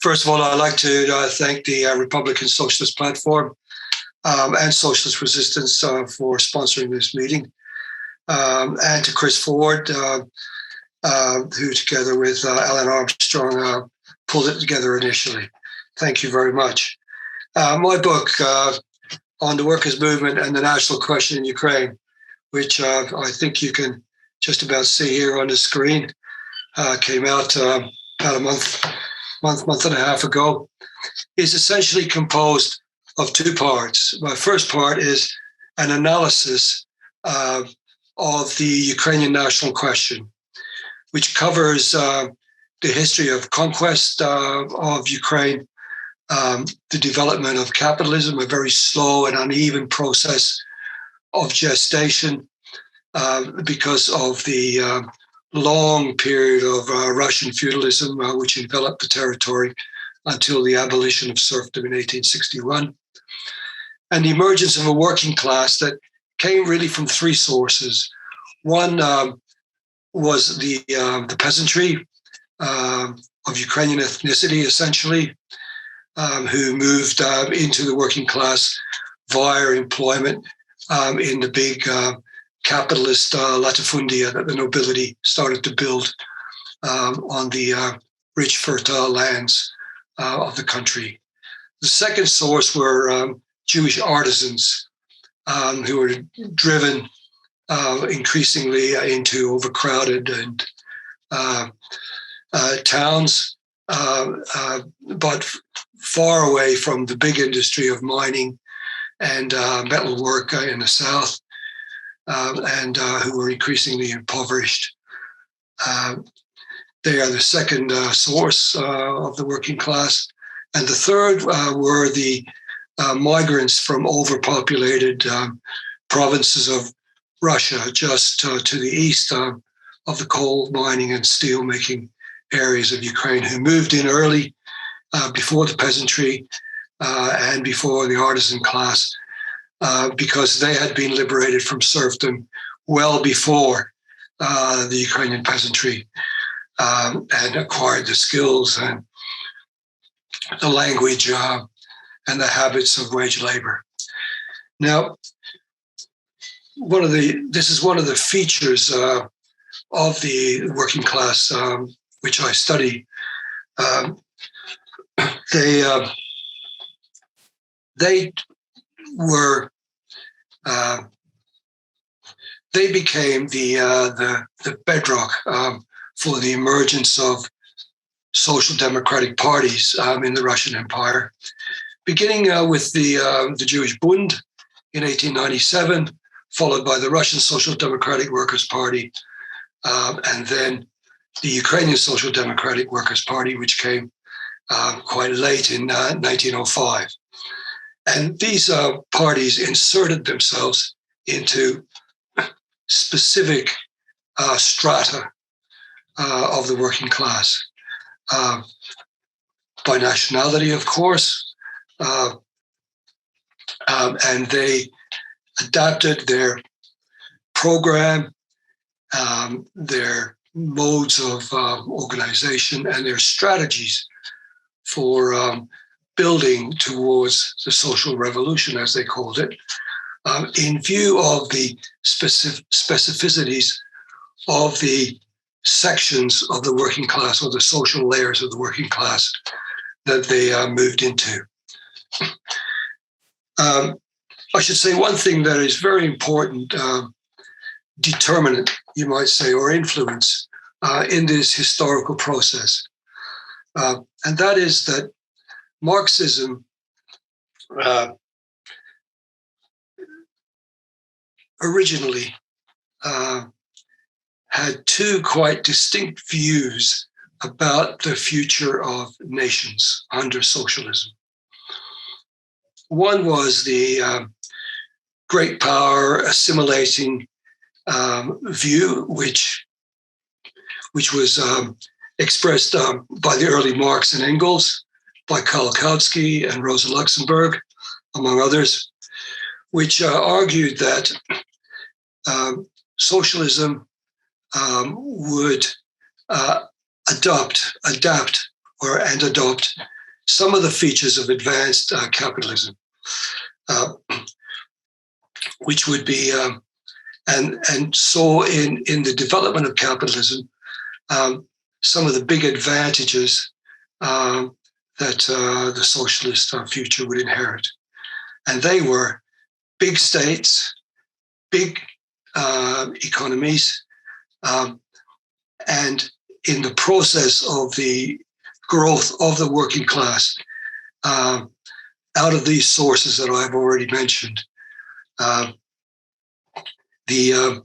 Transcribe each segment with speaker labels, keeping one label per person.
Speaker 1: First of all, I'd like to thank the Republican Socialist Platform and Socialist Resistance for sponsoring this meeting, and to Chris Ford, who together with Alan Armstrong pulled it together initially. Thank you very much. My book on the workers' movement and the national question in Ukraine, which I think you can just about see here on the screen, came out about a month and a half ago, is essentially composed of two parts. My first part is an analysis of the Ukrainian national question, which covers the history of conquest of Ukraine, the development of capitalism, a very slow and uneven process of gestation because of the long period of Russian feudalism, which enveloped the territory until the abolition of serfdom in 1861, and the emergence of a working class that came really from three sources. One was the peasantry of Ukrainian ethnicity, essentially, who moved into the working class via employment in the big capitalist latifundia that the nobility started to build on the rich, fertile lands of the country. The second source were Jewish artisans who were driven increasingly into overcrowded and towns, but far away from the big industry of mining and metalwork in the south, and who were increasingly impoverished. They are the second source of the working class. And the third were the migrants from overpopulated provinces of Russia, just to the east of the coal mining and steel making areas of Ukraine, who moved in early before the peasantry and before the artisan class, because they had been liberated from serfdom well before the Ukrainian peasantry and acquired the skills and the language and the habits of wage labor. Now, this is one of the features of the working class, which I study. They became the bedrock for the emergence of social democratic parties in the Russian Empire, beginning with the Jewish Bund in 1897, followed by the Russian Social Democratic Workers' Party, and then the Ukrainian Social Democratic Workers' Party, which came quite late in 1905. And these parties inserted themselves into specific strata of the working class, by nationality, of course, and they adapted their program, their modes of organization, and their strategies for building towards the social revolution, as they called it, in view of the specificities of the sections of the working class, or the social layers of the working class that they moved into. I should say one thing that is very important, determinant, you might say, or influence in this historical process. And that is that Marxism originally had two quite distinct views about the future of nations under socialism. One was the great power assimilating view, which was expressed by the early Marx and Engels, by Karl Kautsky and Rosa Luxemburg, among others, which argued that socialism would adapt and adopt some of the features of advanced capitalism, which would be, and so in the development of capitalism, some of the big advantages that the socialist future would inherit. And they were big states, big economies, and in the process of the growth of the working class, out of these sources that I've already mentioned, the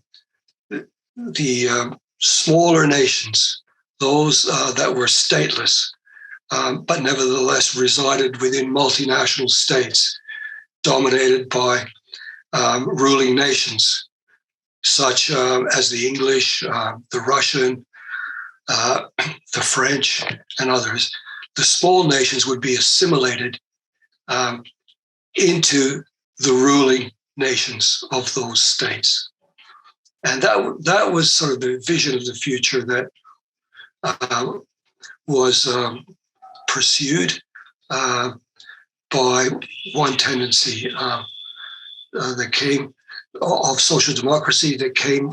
Speaker 1: smaller nations, those that were stateless, but nevertheless resided within multinational states dominated by ruling nations, such as the English, the Russian, the French, and others. The small nations would be assimilated into the ruling nations of those states. And that was sort of the vision of the future that was pursued by one tendency that came of social democracy that came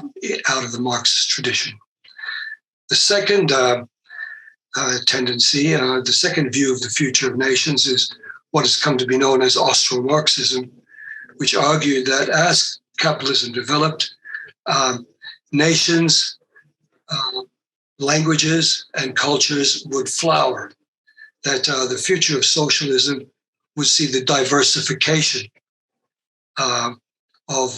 Speaker 1: out of the Marxist tradition. The second tendency, the second view of the future of nations is what has come to be known as Austro-Marxism, which argued that as capitalism developed, nations, languages, and cultures would flower, that the future of socialism would see the diversification of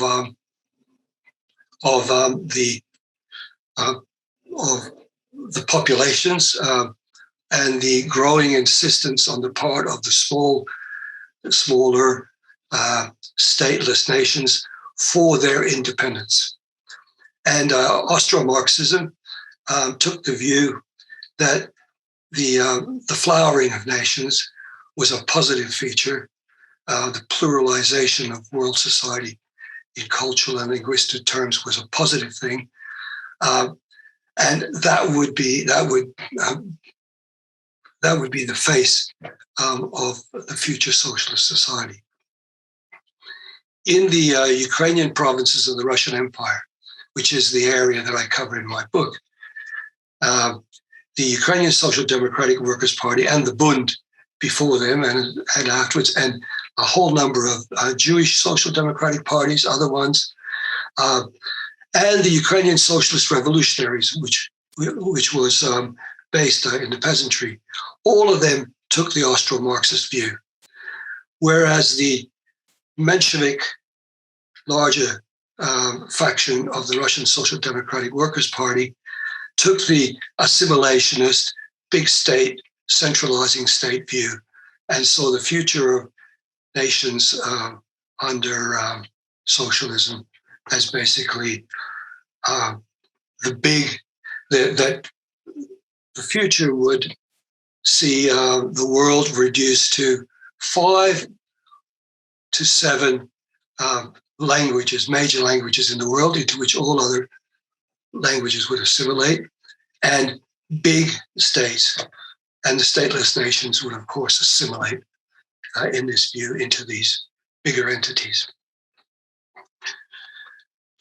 Speaker 1: the populations and the growing insistence on the part of the smaller stateless nations for their independence. And Austro-Marxism took the view that the flowering of nations was a positive feature. The pluralization of world society in cultural and linguistic terms was a positive thing, and that would be the face of the future socialist society. In the Ukrainian provinces of the Russian Empire, which is the area that I cover in my book, the Ukrainian Social Democratic Workers' Party and the Bund before them and afterwards, and a whole number of Jewish social democratic parties, other ones, and the Ukrainian Socialist Revolutionaries, which was based in the peasantry. All of them took the Austro-Marxist view, whereas the Menshevik, larger faction of the Russian Social Democratic Workers' Party took the assimilationist, big state, centralizing state view, and saw the future of nations under socialism as basically that the future would see the world reduced to 5 to 7 languages, major languages in the world, into which all other languages would assimilate, and big states. And the stateless nations would, of course, assimilate in this view into these bigger entities.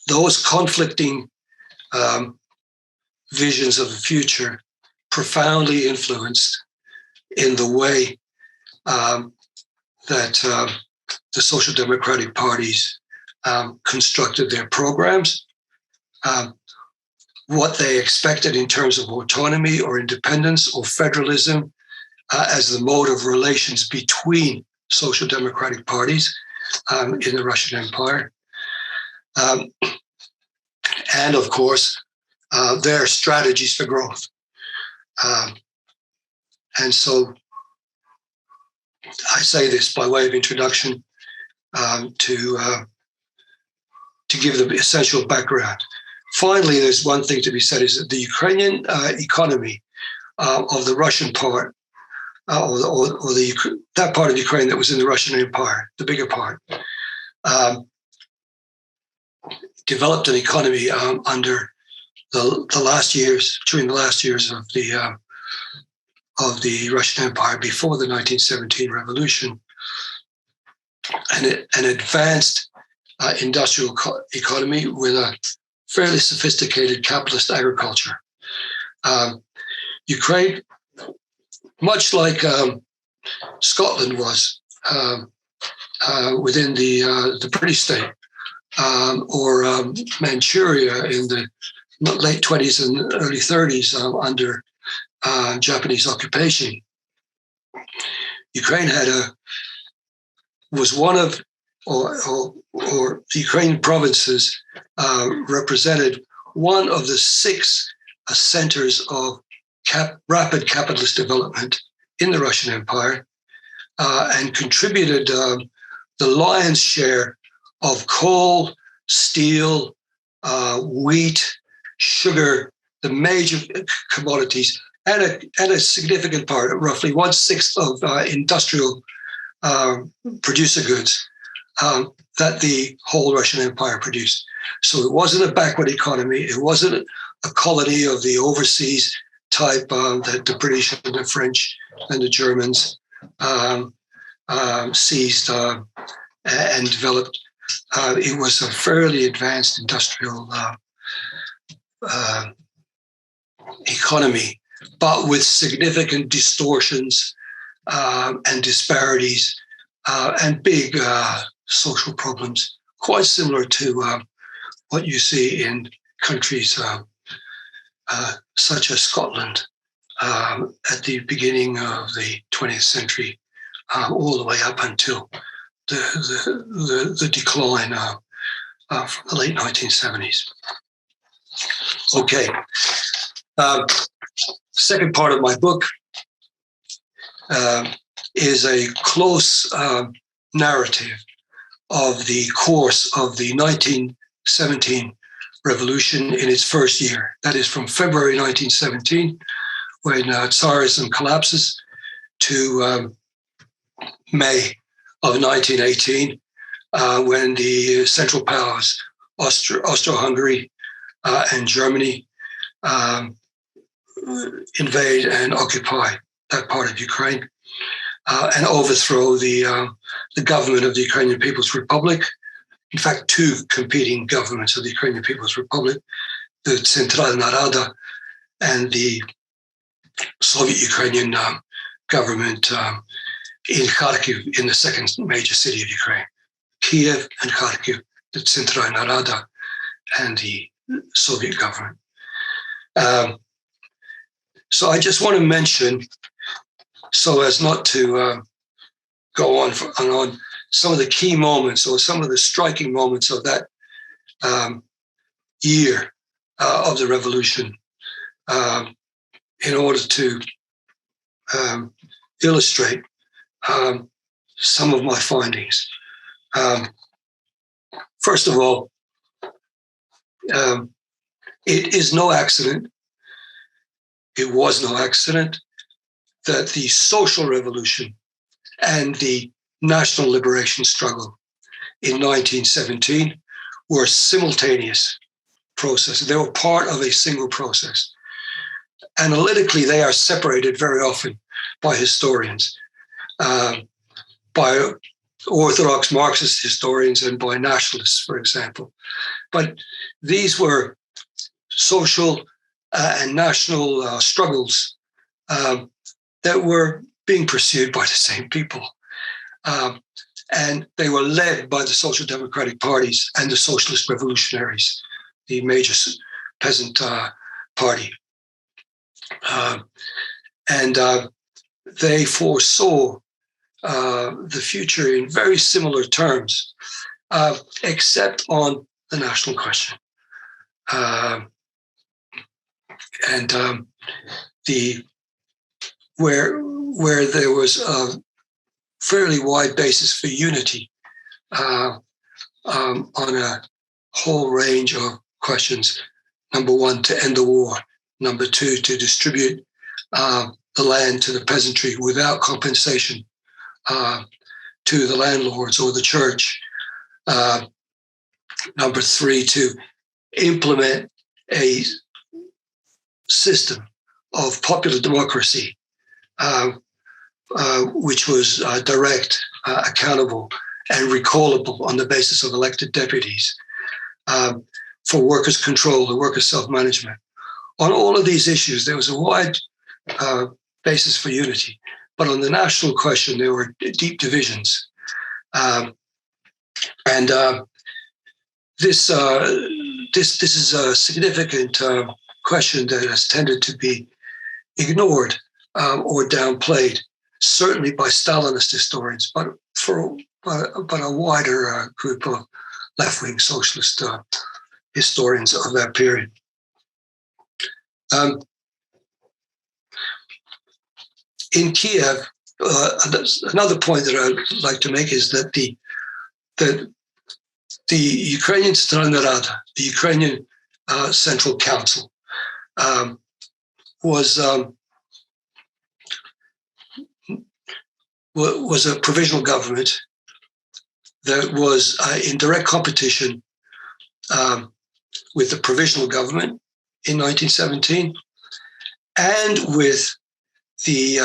Speaker 1: Those conflicting visions of the future profoundly influenced in the way that the social democratic parties constructed their programs, what they expected in terms of autonomy or independence or federalism as the mode of relations between social democratic parties in the Russian Empire. And of course, their strategies for growth. And so I say this by way of introduction to give the essential background. Finally, there's one thing to be said, is that the Ukrainian economy of the Russian part, or that part of Ukraine that was in the Russian Empire, the bigger part, developed an economy under the last years, during the last years of of the Russian Empire before the 1917 revolution, and an advanced industrial economy with a fairly sophisticated capitalist agriculture. Ukraine, much like Scotland was within the British state, or Manchuria in the late 20s and early 30s under Japanese occupation. Ukraine was one of, or the Ukrainian provinces represented one of the 6 centers of rapid capitalist development in the Russian Empire, and contributed the lion's share of coal, steel, wheat, sugar, the major commodities, and a significant part, roughly 1/6 of industrial producer goods that the whole Russian Empire produced. So it wasn't a backward economy. It wasn't a colony of the overseas type that the British and the French and the Germans seized and developed. It was a fairly advanced industrial economy, but with significant distortions and disparities and big social problems, quite similar to what you see in countries such as Scotland at the beginning of the 20th century, all the way up until the decline from the late 1970s. Okay. Second part of my book is a close narrative of the course of the 1917 revolution in its first year. That is from February 1917, when Tsarism collapses, to May of 1918, when the Central Powers, Austro-Hungary and Germany, invade and occupy that part of Ukraine and overthrow the government of the Ukrainian People's Republic. In fact, 2 competing governments of the Ukrainian People's Republic, the Centralna Rada and the Soviet Ukrainian government in Kharkiv, in the second major city of Ukraine. Kiev and Kharkiv, the Centralna Rada and the Soviet government. So I just want to mention, so as not to go on and on, some of the key moments or some of the striking moments of that year of the revolution, in order to illustrate some of my findings. First of all, it is no accident, it was no accident that the social revolution and the national liberation struggle in 1917 were simultaneous processes. They were part of a single process. Analytically, they are separated very often by historians, by orthodox Marxist historians and by nationalists, for example. But these were social and national struggles that were being pursued by the same people. And they were led by the social democratic parties and the socialist revolutionaries, the major peasant party. And they foresaw the future in very similar terms, except on the national question. Where there was a fairly wide basis for unity on a whole range of questions. Number 1, to end the war. Number 2, to distribute the land to the peasantry without compensation to the landlords or the church. Number 3, to implement a system of popular democracy which was direct, accountable, and recallable on the basis of elected deputies, for workers' control, the workers' self-management. On all of these issues, there was a wide basis for unity. But on the national question, there were deep divisions. This is a significant question that has tended to be ignored or downplayed, certainly by Stalinist historians, but a wider group of left-wing socialist historians of that period. In Kiev, another point that I'd like to make is that the Ukrainian Strana Rada, the Ukrainian Central Council, was a provisional government that was in direct competition with the provisional government in 1917 and with the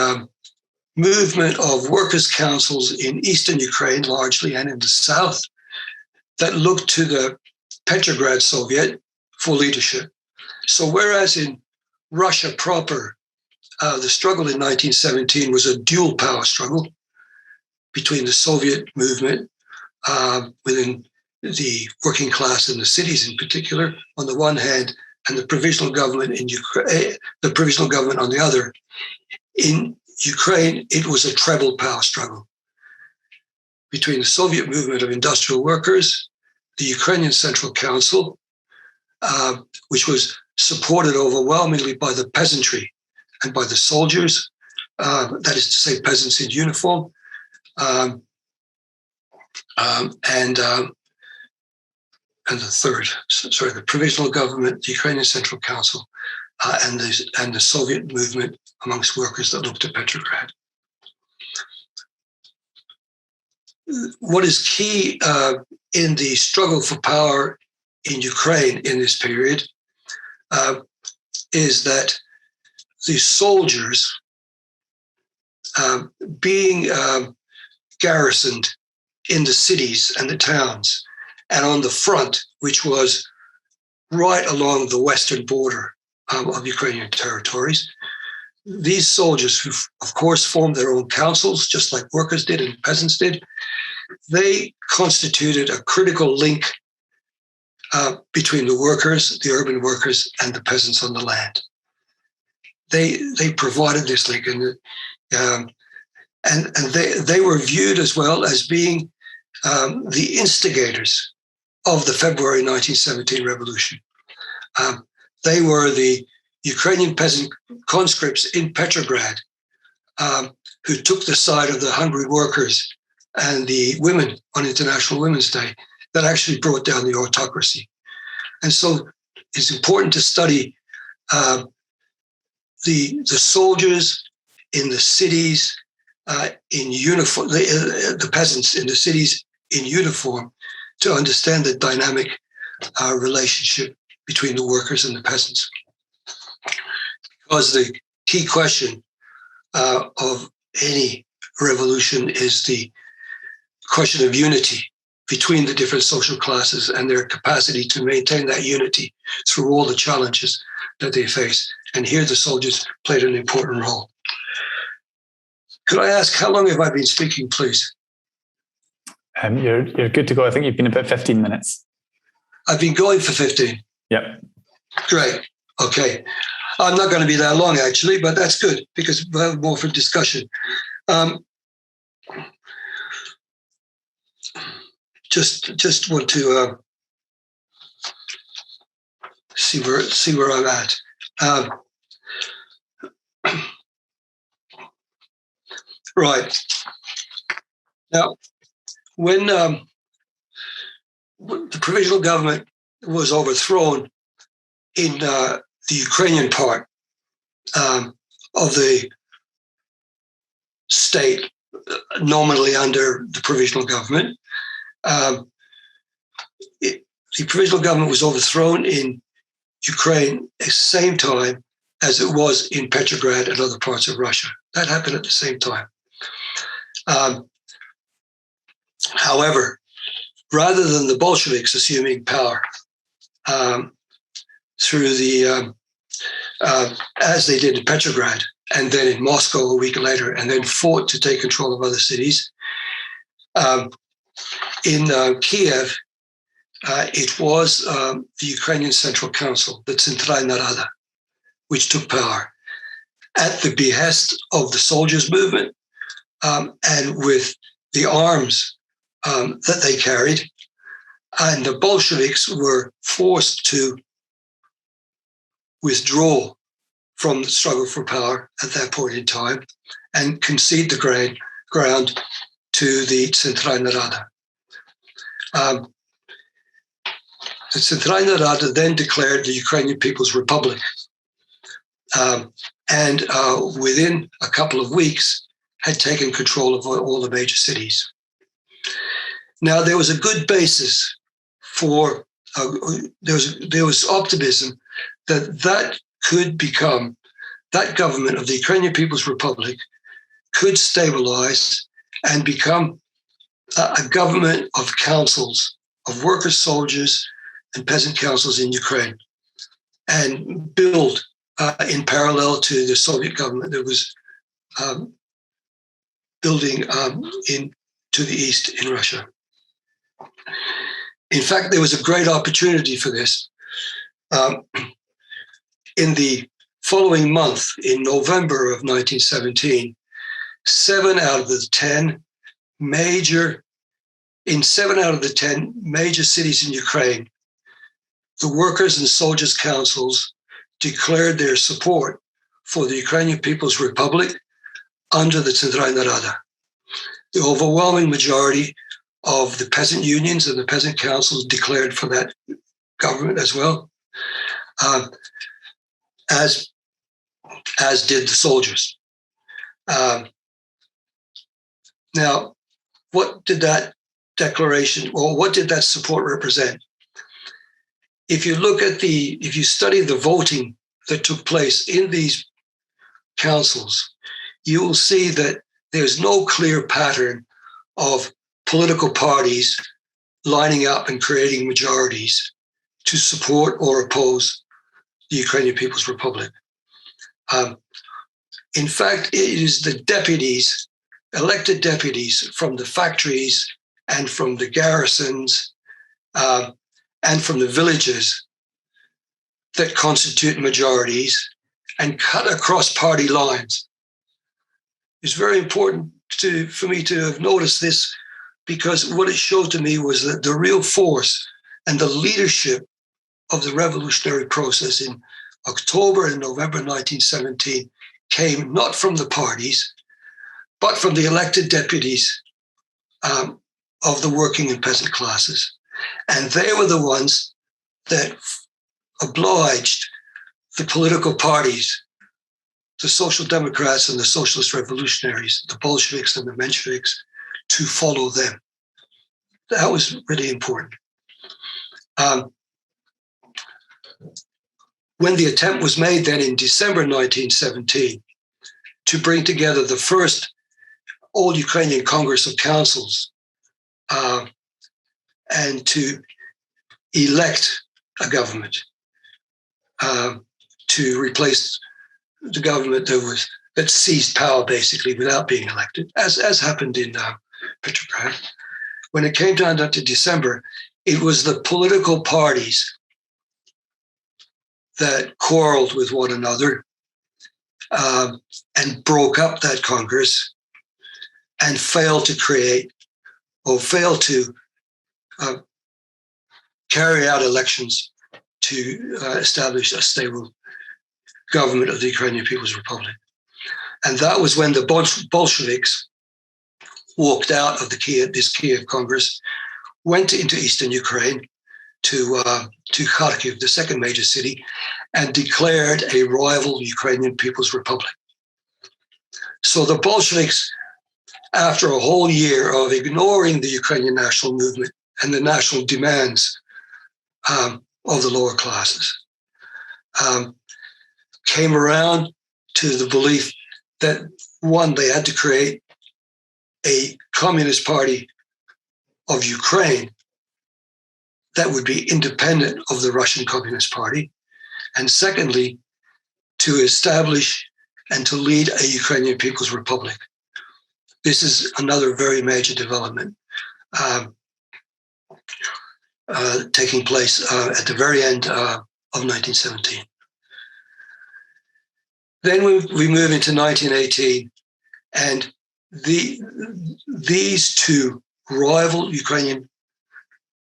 Speaker 1: movement of workers' councils in eastern Ukraine largely and in the south that looked to the Petrograd Soviet for leadership. So whereas in Russia proper, the struggle in 1917 was a dual power struggle between the Soviet movement within the working class and the cities in particular, on the one hand, and the provisional government in Ukraine, the provisional government on the other. In Ukraine, it was a treble power struggle between the Soviet movement of industrial workers, the Ukrainian Central Council, which was supported overwhelmingly by the peasantry and by the soldiers, that is to say, peasants in uniform, and the provisional government, the Ukrainian Central Council, and the Soviet movement amongst workers that looked to Petrograd. What is key in the struggle for power in Ukraine in this period is that the soldiers being garrisoned in the cities and the towns and on the front, which was right along the western border of Ukrainian territories, these soldiers, who of course formed their own councils, just like workers did and peasants did, they constituted a critical link between the workers, the urban workers, and the peasants on the land. They provided this link, and they were viewed as well as being the instigators of the February 1917 revolution. They were the Ukrainian peasant conscripts in Petrograd who took the side of the hungry workers and the women on International Women's Day that actually brought down the autocracy. And so it's important to study the soldiers in the cities in uniform, the peasants in the cities in uniform, to understand the dynamic relationship between the workers and the peasants. Because the key question of any revolution is the question of unity between the different social classes and their capacity to maintain that unity through all the challenges that they face. And here the soldiers played an important role. Could I ask, how long have I been speaking, please?
Speaker 2: You're good to go. I think you've been about 15 minutes.
Speaker 1: I've been going for 15.
Speaker 2: Yep.
Speaker 1: Great. Okay. I'm not going to be that long, actually, but that's good because we'll have more for discussion. Just want to see where I'm at. Right. Now, when the provisional government was overthrown in the Ukrainian part of the state, nominally under the provisional government, the provisional government was overthrown in Ukraine at the same time as it was in Petrograd and other parts of Russia. That happened at the same time. However, rather than the Bolsheviks assuming power through the, as they did in Petrograd, and then in Moscow a week later, and then fought to take control of other cities, in Kiev, it was the Ukrainian Central Council, the Centralna Rada, which took power at the behest of the soldiers' movement and with the arms that they carried. And the Bolsheviks were forced to withdraw from the struggle for power at that point in time and concede the ground to the Centralna Rada. The Centralna Rada then declared the Ukrainian People's Republic. And within a couple of weeks had taken control of all the major cities. Now, there was a good basis for, there was optimism that could become, that government of the Ukrainian People's Republic could stabilize and become a government of councils, of workers, soldiers, and peasant councils in Ukraine, and build in parallel to the Soviet government that was building to the east in Russia. In fact, there was a great opportunity for this. In the following month, in November of 1917, 7 out of the 10 major cities in Ukraine, the workers and soldiers' councils declared their support for the Ukrainian People's Republic under the Centralna Rada. The overwhelming majority of the peasant unions and the peasant councils declared for that government as well, as did the soldiers. Now, what did that declaration, or what did that support represent? If you look at if you study the voting that took place in these councils, you will see that there's no clear pattern of political parties lining up and creating majorities to support or oppose the Ukrainian People's Republic. In fact, it is the deputies, elected deputies from the factories and from the garrisons and from the villages that constitute majorities and cut across party lines. It's very important for me to have noticed this, because what it showed to me was that the real force and the leadership of the revolutionary process in October and November 1917 came not from the parties, but from the elected deputies of the working and peasant classes. And they were the ones that obliged the political parties, the Social Democrats and the Socialist Revolutionaries, the Bolsheviks and the Mensheviks, to follow them. That was really important. When the attempt was made then in December 1917 to bring together the first All-Ukrainian Congress of Councils and to elect a government to replace the government that seized power basically without being elected, as happened in Petrograd. When it came down to December, it was the political parties that quarreled with one another and broke up that Congress and failed to create or failed to carry out elections to establish a stable government of the Ukrainian People's Republic. And that was when the Bolsheviks walked out of this Kiev Congress, went into eastern Ukraine to Kharkiv, the second major city, and declared a rival Ukrainian People's Republic. So the Bolsheviks, after a whole year of ignoring the Ukrainian national movement and the national demands of the lower classes, came around to the belief that, one, they had to create a communist party of Ukraine that would be independent of the Russian Communist Party. And secondly, to establish and to lead a Ukrainian People's Republic. This is another very major development taking place at the very end of 1917. Then we move into 1918, and these two rival Ukrainian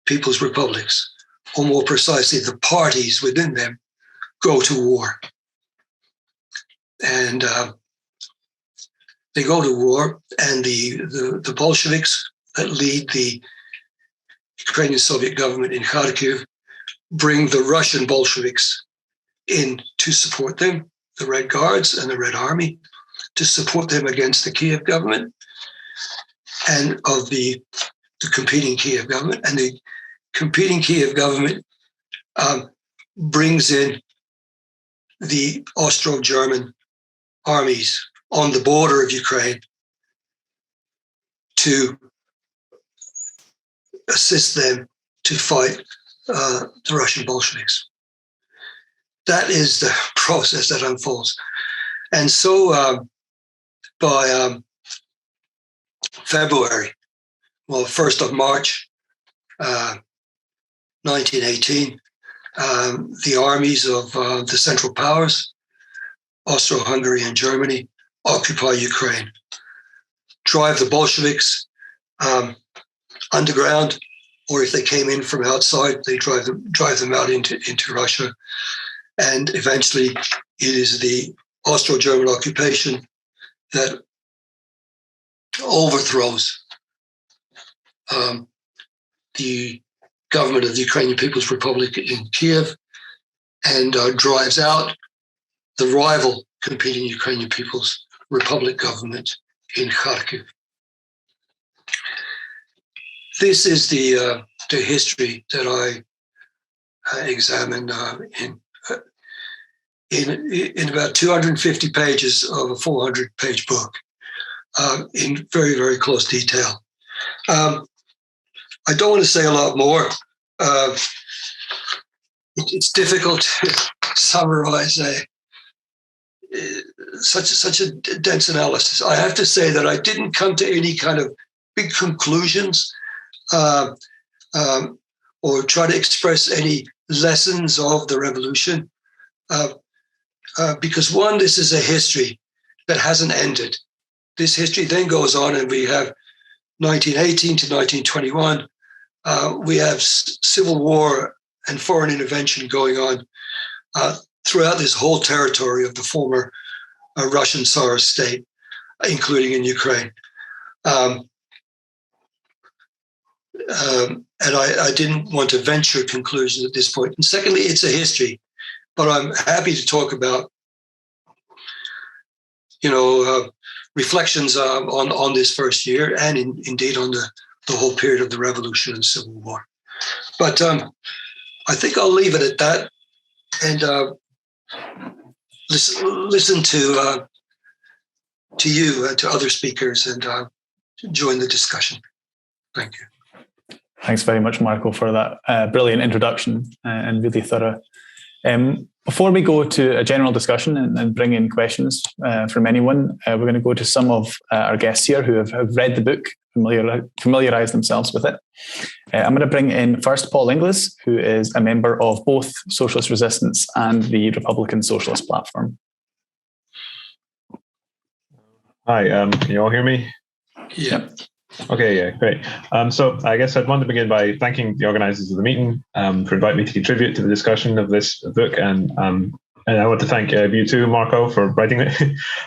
Speaker 1: People's Republics, or more precisely, the parties within them, go to war. And they go to war, and the Bolsheviks that lead the Ukrainian Soviet government in Kharkiv bring the Russian Bolsheviks in to support them, the Red Guards and the Red Army, to support them against the Kiev government and of the competing Kiev government. And the competing Kiev government brings in the Austro-German armies on the border of Ukraine to assist them to fight the Russian Bolsheviks. That is the process that unfolds. And so by February, 1st of March, 1918, the armies of the Central Powers, Austro-Hungary and Germany, occupy Ukraine, drive the Bolsheviks underground, or if they came in from outside, they drive them out into Russia. And eventually it is the Austro-German occupation that overthrows the government of the Ukrainian People's Republic in Kiev and drives out the rival competing Ukrainian People's Republic government in Kharkiv. This is the history that I examined in about 250 pages of a 400-page book in very, very close detail. I don't want to say a lot more. It's difficult to summarize such a dense analysis. I have to say that I didn't come to any kind of big conclusions or try to express any lessons of the revolution. Because one, this is a history that hasn't ended. This history then goes on, and we have 1918 to 1921. We have civil war and foreign intervention going on throughout this whole territory of the former Russian Tsarist state, including in Ukraine. And I didn't want to venture conclusions at this point. And secondly, it's a history, but I'm happy to talk about, reflections on this first year and indeed on the whole period of the revolution and civil war. But I think I'll leave it at that and listen to you and to other speakers and join the discussion. Thank you.
Speaker 2: Thanks very much, Marko, for that brilliant introduction and really thorough. Before we go to a general discussion and bring in questions from anyone, we're going to go to some of our guests here who have read the book, familiarized themselves with it. I'm going to bring in first Paul Inglis, who is a member of both Socialist Resistance and the Republican Socialist Platform.
Speaker 3: Hi, can you all hear me?
Speaker 1: Yeah.
Speaker 3: Okay, yeah, great. So I guess I'd want to begin by thanking the organizers of the meeting for inviting me to contribute to the discussion of this book. And I want to thank you too, Marko, for writing it.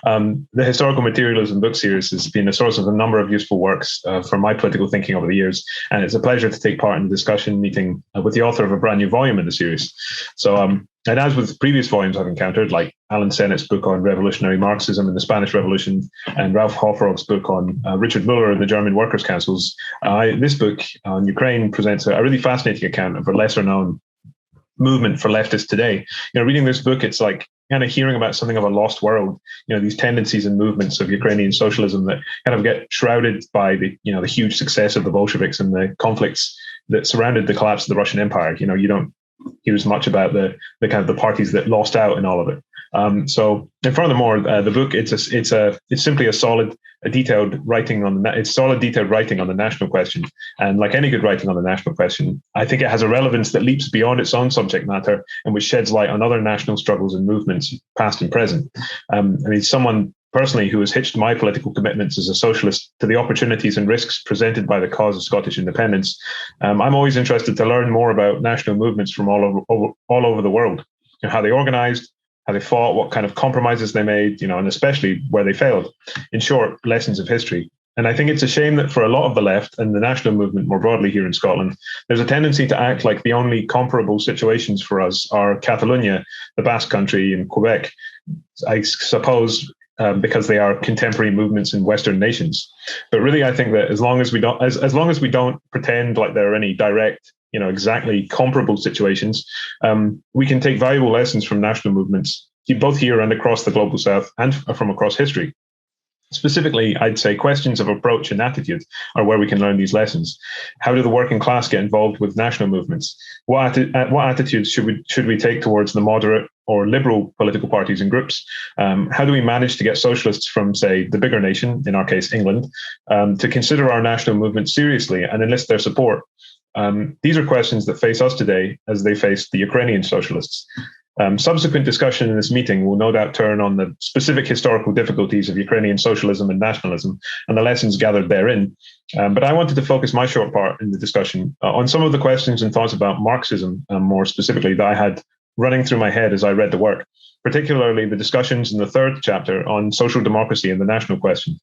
Speaker 3: The Historical Materialism book series has been a source of a number of useful works for my political thinking over the years. And it's a pleasure to take part in the discussion meeting with the author of a brand new volume in the series. So, and as with previous volumes I've encountered, like Alan Sennett's book on revolutionary Marxism and the Spanish Revolution, and Ralph Hofrog's book on Richard Müller and the German Workers' Councils, this book on Ukraine presents a really fascinating account of a lesser-known movement for leftists today. Reading this book, it's like kind of hearing about something of a lost world, these tendencies and movements of Ukrainian socialism that kind of get shrouded by the huge success of the Bolsheviks and the conflicts that surrounded the collapse of the Russian Empire. You don't hear as much about the kind of the parties that lost out in all of it. And furthermore, the book it's simply a solid, detailed writing on the national question. And like any good writing on the national question, I think it has a relevance that leaps beyond its own subject matter and which sheds light on other national struggles and movements, past and present. Someone personally who has hitched my political commitments as a socialist to the opportunities and risks presented by the cause of Scottish independence, I'm always interested to learn more about national movements from all over the world, how they organized, how they fought, what kind of compromises they made, and especially where they failed. In short, lessons of history. And I think it's a shame that for a lot of the left and the national movement more broadly here in Scotland, there's a tendency to act like the only comparable situations for us are Catalonia, the Basque Country, and Quebec, I suppose, because they are contemporary movements in Western nations. But really, I think that as long as we don't pretend like there are any direct, exactly comparable situations, we can take valuable lessons from national movements, both here and across the global South and from across history. Specifically, I'd say questions of approach and attitude are where we can learn these lessons. How do the working class get involved with national movements? What attitudes should we take towards the moderate or liberal political parties and groups? How do we manage to get socialists from, say, the bigger nation, in our case, England, to consider our national movement seriously and enlist their support? These are questions that face us today as they face the Ukrainian socialists. Subsequent discussion in this meeting will no doubt turn on the specific historical difficulties of Ukrainian socialism and nationalism and the lessons gathered therein. But I wanted to focus my short part in the discussion on some of the questions and thoughts about Marxism, more specifically, that I had running through my head as I read the work, particularly the discussions in the third chapter on social democracy and the national question.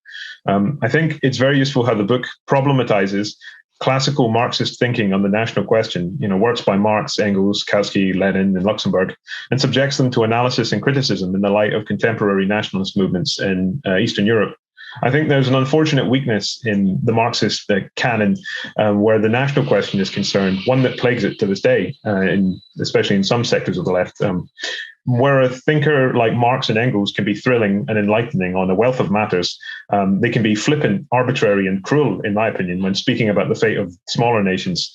Speaker 3: I think it's very useful how the book problematizes classical Marxist thinking on the national question, works by Marx, Engels, Kautsky, Lenin, and Luxemburg, and subjects them to analysis and criticism in the light of contemporary nationalist movements in Eastern Europe. I think there's an unfortunate weakness in the Marxist canon where the national question is concerned, one that plagues it to this day, especially in some sectors of the left, where a thinker like Marx and Engels can be thrilling and enlightening on a wealth of matters. They can be flippant, arbitrary, and cruel, in my opinion, when speaking about the fate of smaller nations.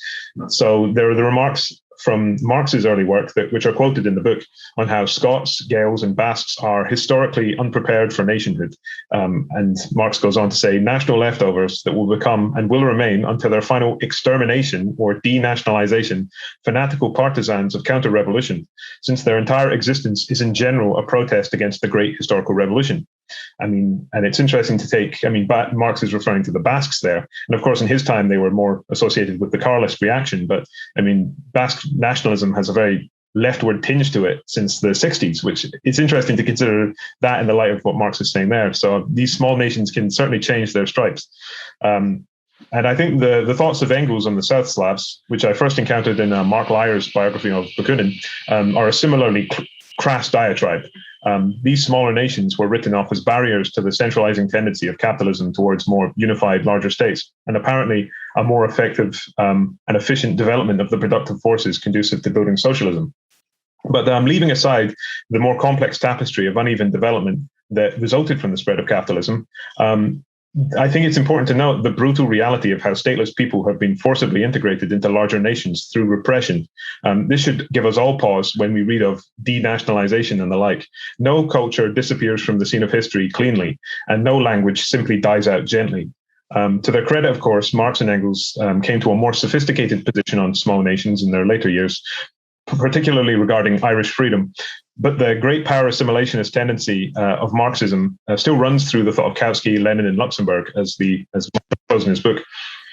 Speaker 3: So there are the remarks from Marx's early work, which are quoted in the book, on how Scots, Gaels, and Basques are historically unprepared for nationhood. And Marx goes on to say, national leftovers that will become and will remain until their final extermination or denationalization, fanatical partisans of counter-revolution, since their entire existence is in general a protest against the great historical revolution. And it's interesting to take, Marx is referring to the Basques there. And of course, in his time, they were more associated with the Carlist reaction. But Basque nationalism has a very leftward tinge to it since the 60s, which it's interesting to consider that in the light of what Marx is saying there. So these small nations can certainly change their stripes. And I think the thoughts of Engels on the South Slavs, which I first encountered in Mark Lyer's biography of Bakunin, are a similarly crass diatribe. These smaller nations were written off as barriers to the centralizing tendency of capitalism towards more unified, larger states, and apparently a more effective and efficient development of the productive forces conducive to building socialism. But leaving aside the more complex tapestry of uneven development that resulted from the spread of capitalism, I think it's important to note the brutal reality of how stateless people have been forcibly integrated into larger nations through repression. This should give us all pause when we read of denationalization and the like. No culture disappears from the scene of history cleanly, and no language simply dies out gently. To their credit, of course, Marx and Engels came to a more sophisticated position on small nations in their later years, particularly regarding Irish freedom. But the great power assimilationist tendency of Marxism still runs through the thought of Kautsky, Lenin, and Luxemburg, as Marx shows in his book.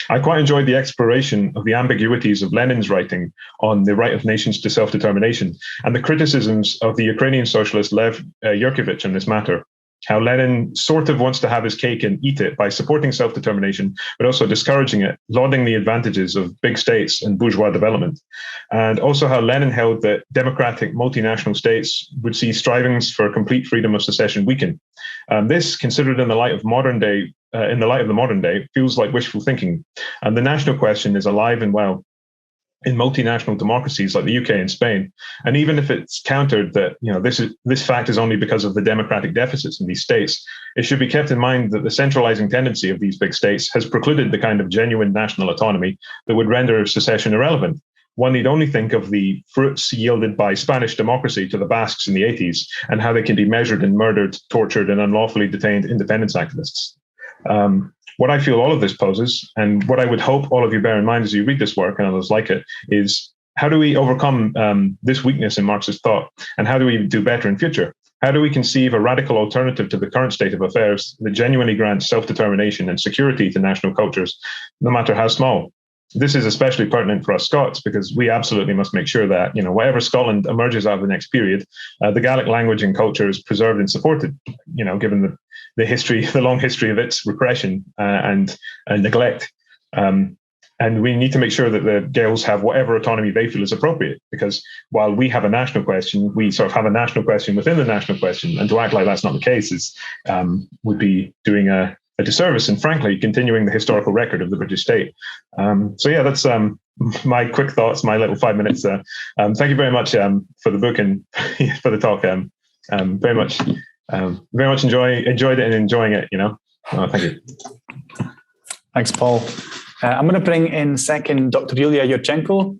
Speaker 3: I quite enjoyed the exploration of the ambiguities of Lenin's writing on the right of nations to self-determination and the criticisms of the Ukrainian socialist Lev Yurkevich on this matter. How Lenin sort of wants to have his cake and eat it by supporting self-determination, but also discouraging it, lauding the advantages of big states and bourgeois development. And also how Lenin held that democratic multinational states would see strivings for complete freedom of secession weaken. This, considered in the light of the modern day, feels like wishful thinking. And the national question is alive and well. in multinational democracies like the UK and Spain. And even if it's countered that, this fact is only because of the democratic deficits in these states, it should be kept in mind that the centralizing tendency of these big states has precluded the kind of genuine national autonomy that would render secession irrelevant. One need only think of the fruits yielded by Spanish democracy to the Basques in the 80s and how they can be measured in murdered, tortured, and unlawfully detained independence activists. What I feel all of this poses, and what I would hope all of you bear in mind as you read this work and others like it, is how do we overcome this weakness in Marxist thought, and how do we do better in future? How do we conceive a radical alternative to the current state of affairs that genuinely grants self-determination and security to national cultures, no matter how small? This is especially pertinent for us Scots, because we absolutely must make sure that, whatever Scotland emerges out of the next period, the Gaelic language and culture is preserved and supported, given the long history of its repression and neglect. And we need to make sure that the Gaels have whatever autonomy they feel is appropriate, because while we have a national question, we sort of have a national question within the national question. And to act like that's not the case would be doing a disservice and, frankly, continuing the historical record of the British state. That's my quick thoughts, my little 5 minutes. Thank you very much for the book and for the talk. Very much enjoyed it and enjoying it. Thank you.
Speaker 2: Thanks, Paul. I'm going to bring in second Dr. Yulia Yurchenko,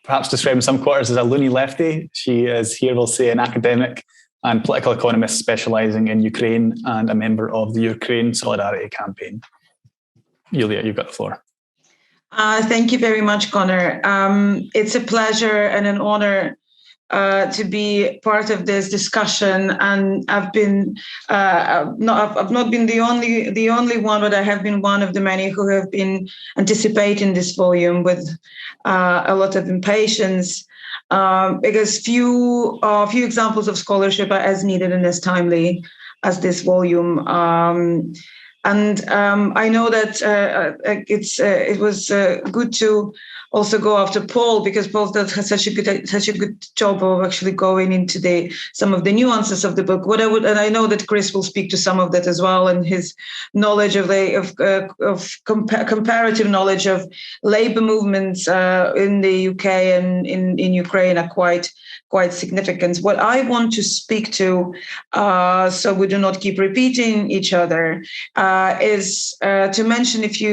Speaker 2: perhaps described in some quarters as a loony lefty. She is here, we'll say, an academic and political economist specializing in Ukraine and a member of the Ukraine Solidarity Campaign. Yulia, you've got the floor.
Speaker 4: Thank you very much, Connor. It's a pleasure and an honor to be part of this discussion, and I've not been the only one, but I have been one of the many who have been anticipating this volume with a lot of impatience. Because few examples of scholarship are as needed and as timely as this volume. And I know that it was good to also go after Paul, because Paul does such a good job of actually going into some of the nuances of the book. And I know that Chris will speak to some of that as well, and his knowledge of comparative knowledge of labor movements in the UK and in Ukraine are quite significant. What I want to speak to, so we do not keep repeating each other, is to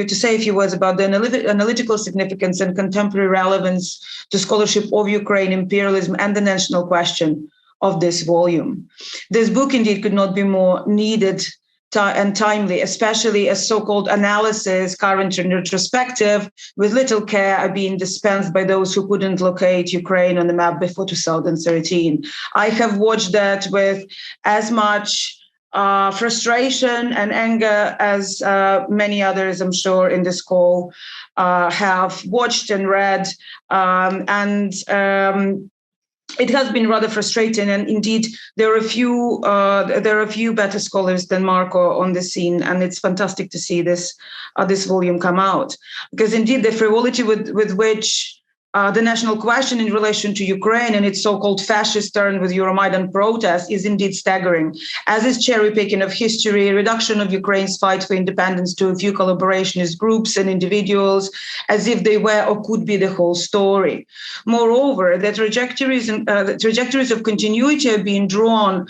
Speaker 4: say a few words about the analytical significance and contemporary relevance to scholarship of Ukraine imperialism and the national question of this volume. This book indeed could not be more needed and timely, especially as so-called analysis, current and retrospective, with little care are being dispensed by those who couldn't locate Ukraine on the map before 2013. I have watched that with as much frustration and anger as many others, I'm sure, in this call have watched and read, it has been rather frustrating, and indeed there are a few better scholars than Marko on the scene, and it's fantastic to see this volume come out, because indeed the frivolity with which the national question in relation to Ukraine and its so-called fascist turn with Euromaidan protests is indeed staggering, as is cherry-picking of history, reduction of Ukraine's fight for independence to a few collaborationist groups and individuals, as if they were or could be the whole story. Moreover, the trajectories of continuity are being drawn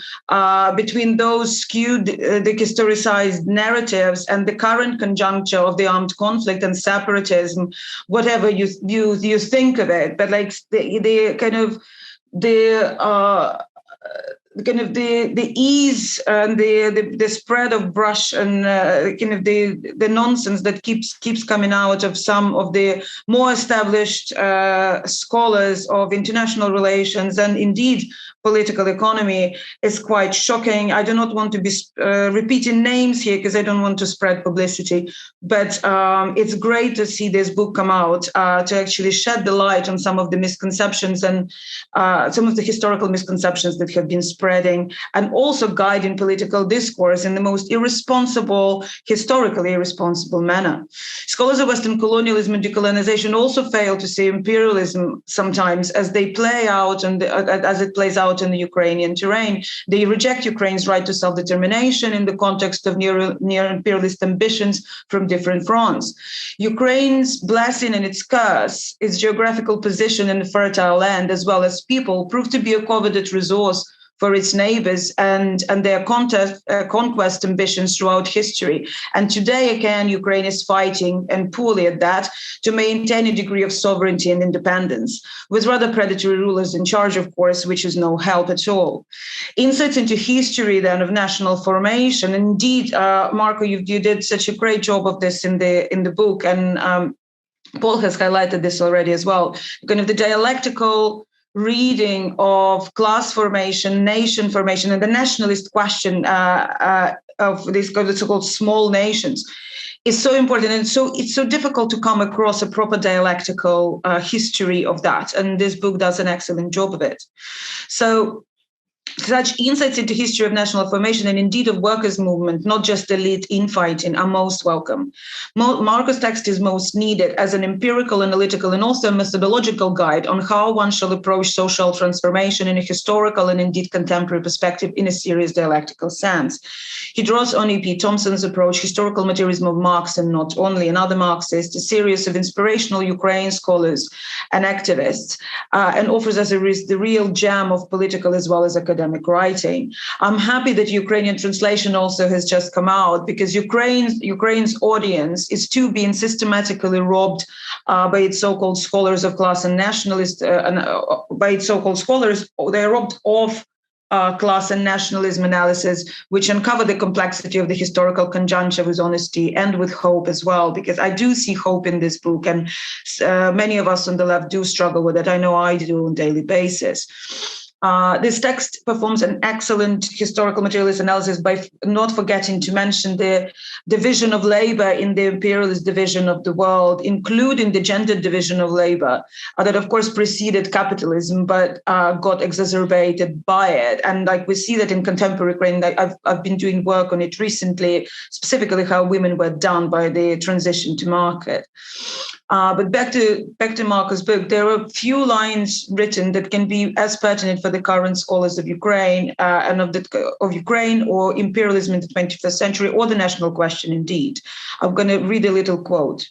Speaker 4: between those skewed, historicized narratives and the current conjuncture of the armed conflict and separatism, whatever you think of it, but like the ease and the spread of brush and the nonsense that keeps coming out of some of the more established scholars of international relations and indeed political economy is quite shocking. I do not want to be repeating names here because I don't want to spread publicity, but it's great to see this book come out to actually shed the light on some of the misconceptions and some of the historical misconceptions that have been spreading, and also guiding political discourse in the most historically irresponsible manner. Scholars of Western colonialism and decolonization also fail to see imperialism sometimes as they play out and as it plays out out in the Ukrainian terrain. They reject Ukraine's right to self-determination in the context of neo-imperialist ambitions from different fronts. Ukraine's blessing and its curse, its geographical position in the fertile land, as well as people, proved to be a coveted resource for its neighbors and their conquest ambitions throughout history. And today, again, Ukraine is fighting, and poorly at that, to maintain a degree of sovereignty and independence, with rather predatory rulers in charge, of course, which is no help at all. Insights into history, then, of national formation. Indeed, Marko, you did such a great job of this in the book, and Paul has highlighted this already as well. Kind of the dialectical reading of class formation, nation formation, and the nationalist question of these so-called small nations is so important, and so it's so difficult to come across a proper dialectical history of that. And this book does an excellent job of it. So such insights into history of national formation and indeed of workers' movement, not just elite infighting, are most welcome. Marko's text is most needed as an empirical, analytical, and also methodological guide on how one shall approach social transformation in a historical and indeed contemporary perspective in a serious dialectical sense. He draws on E.P. Thompson's approach, historical materialism of Marx and not only, and other Marxists, a series of inspirational Ukrainian scholars and activists, and offers us the real gem of political as well as academic writing. I'm happy that Ukrainian translation also has just come out, because Ukraine's audience is too being systematically robbed by its so-called scholars of class and nationalist, by its so-called scholars. They're robbed of class and nationalism analysis, which uncover the complexity of the historical conjuncture with honesty and with hope as well, because I do see hope in this book, and many of us on the left do struggle with it. I know I do on a daily basis. This text performs an excellent historical materialist analysis by not forgetting to mention the division of labor in the imperialist division of the world, including the gendered division of labor that, of course, preceded capitalism, but got exacerbated by it. And like we see that in contemporary Ukraine, I've been doing work on it recently, specifically how women were done by the transition to market. But back to Marko's book, there are a few lines written that can be as pertinent for the current scholars of Ukraine and of Ukraine or imperialism in the 21st century or the national question. Indeed, I'm going to read a little quote.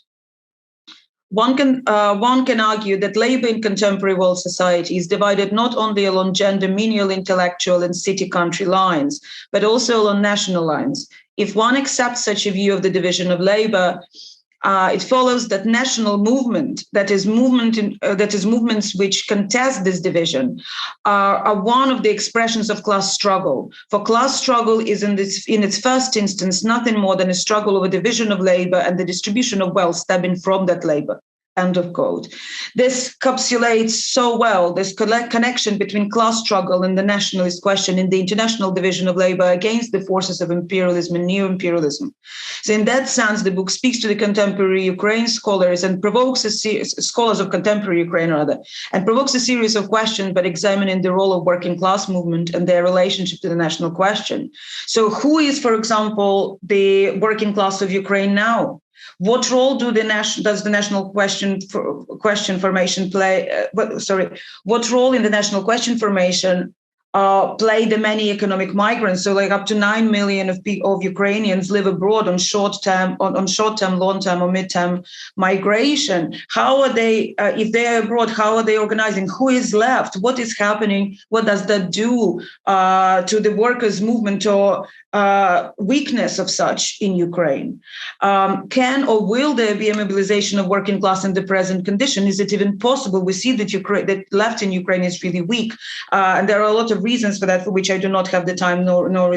Speaker 4: One can argue that labor in contemporary world society is divided not only along gender, menial, intellectual, and city-country lines, but also along national lines. If one accepts such a view of the division of labor, it follows that national movement, that is movements which contest this division, are one of the expressions of class struggle. For class struggle is in its first instance nothing more than a struggle over division of labor and the distribution of wealth stemming from that labor. End of quote. This encapsulates so well this connection between class struggle and the nationalist question in the international division of labor against the forces of imperialism and neo-imperialism. So in that sense, the book speaks to the contemporary Ukraine scholars and provokes scholars of contemporary Ukraine, and provokes a series of questions by examining the role of working class movement and their relationship to the national question. So who is, for example, the working class of Ukraine now? What role does the national question formation play? What role in the national question formation play the many economic migrants? So, like up to 9 million of Ukrainians live abroad on short-term, long-term, or mid-term migration. How are they? If they are abroad, how are they organizing? Who is left? What is happening? What does that do to the workers' movement or weakness of such in Ukraine? Can or will there be a mobilization of working class in the present condition? Is it even possible? We see that that left in Ukraine is really weak, and there are a lot of reasons for that, for which I do not have the time nor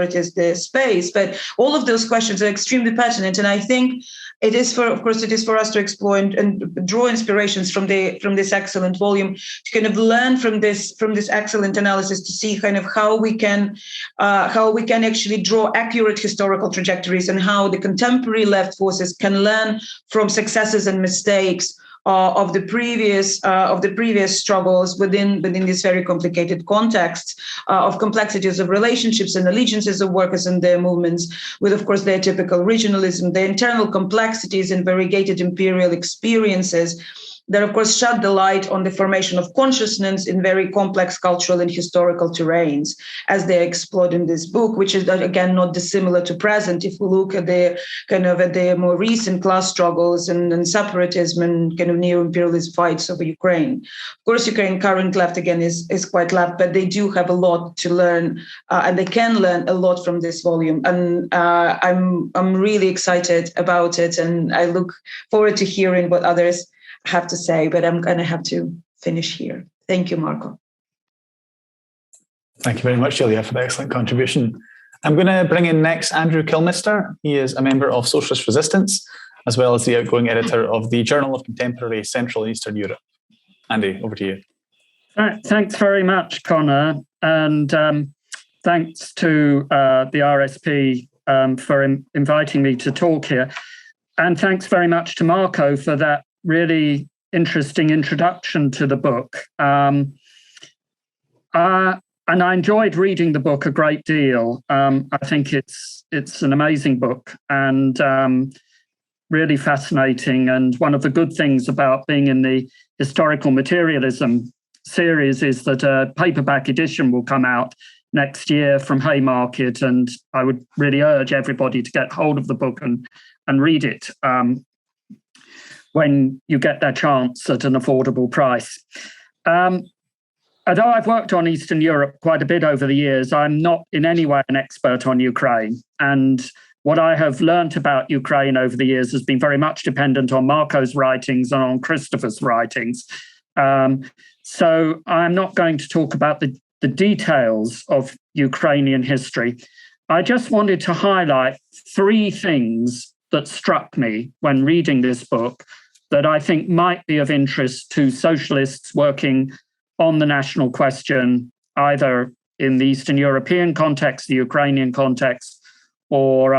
Speaker 4: it is the space. But all of those questions are extremely pertinent, and I think it is for us to explore and draw inspirations from this excellent volume, to kind of learn from this excellent analysis, to see kind of how we can actually draw accurate historical trajectories, and how the contemporary left forces can learn from successes and mistakes of the previous struggles within this very complicated context of complexities of relationships and allegiances of workers and their movements, with, of course, their typical regionalism, their internal complexities and variegated imperial experiences, that, of course, shed the light on the formation of consciousness in very complex cultural and historical terrains, as they explored in this book, which is, again, not dissimilar to present. If we look at the at the more recent class struggles and separatism and kind of neo-imperialist fights over Ukraine. Of course, Ukraine current left, again, is quite left, but they do have a lot to learn, and they can learn a lot from this volume. And I'm really excited about it, and I look forward to hearing what others have to say, but I'm going to have to finish here. Thank you, Marko.
Speaker 2: Thank you very much, Julia, for the excellent contribution. I'm going to bring in next Andrew Kilmister. He is a member of Socialist Resistance, as well as the outgoing editor of the Journal of Contemporary Central and Eastern Europe. Andy, over to you.
Speaker 5: Thanks very much, Connor, and thanks to the RSP for inviting me to talk here. And thanks very much to Marko for that really interesting introduction to the book. And I enjoyed reading the book a great deal. I think it's an amazing book and really fascinating. And one of the good things about being in the historical materialism series is that a paperback edition will come out next year from Haymarket, and I would really urge everybody to get hold of the book and read it when you get that chance at an affordable price. Although I've worked on Eastern Europe quite a bit over the years, I'm not in any way an expert on Ukraine. And what I have learnt about Ukraine over the years has been very much dependent on Marko's writings and on Christopher's writings. So I'm not going to talk about the details of Ukrainian history. I just wanted to highlight three things that struck me when reading this book that I think might be of interest to socialists working on the national question, either in the Eastern European context, the Ukrainian context, or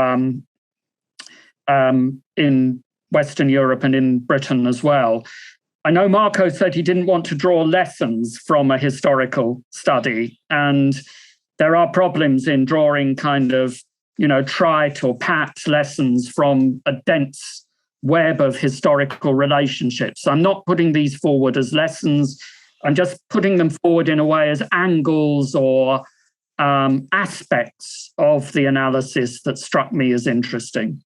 Speaker 5: in Western Europe and in Britain as well. I know Marko said he didn't want to draw lessons from a historical study, and there are problems in drawing kind of, trite or pat lessons from a dense web of historical relationships. I'm not putting these forward as lessons. I'm just putting them forward in a way as angles or aspects of the analysis that struck me as interesting.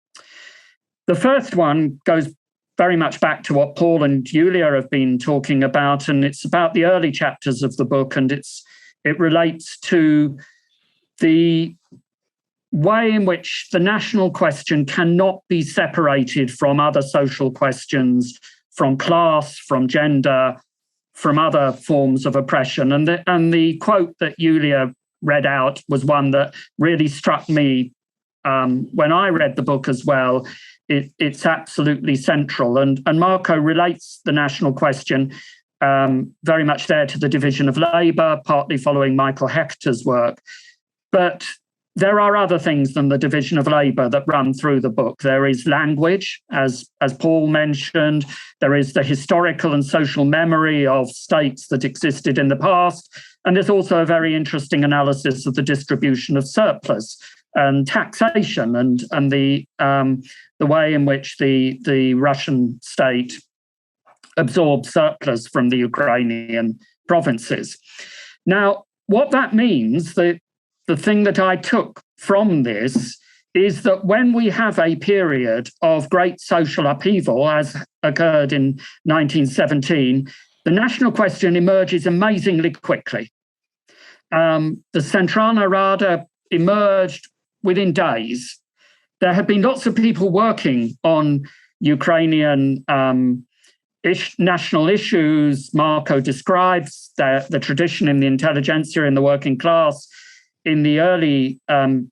Speaker 5: The first one goes very much back to what Paul and Julia have been talking about, and it's about the early chapters of the book, and it relates to the way in which the national question cannot be separated from other social questions, from class, from gender, from other forms of oppression. And the quote that Julia read out was one that really struck me when I read the book as well. It's absolutely central. And Marko relates the national question very much there to the division of labour, partly following Michael Hector's work. But there are other things than the division of labour that run through the book. There is language, as Paul mentioned. There is the historical and social memory of states that existed in the past. And there's also a very interesting analysis of the distribution of surplus and taxation and the way in which the Russian state absorbed surplus from the Ukrainian provinces. Now, what that means, the thing that I took from this is that when we have a period of great social upheaval, as occurred in 1917, the national question emerges amazingly quickly. The Centralna Rada emerged within days. There have been lots of people working on Ukrainian national issues. Marko describes the tradition in the intelligentsia, in the working class, in the early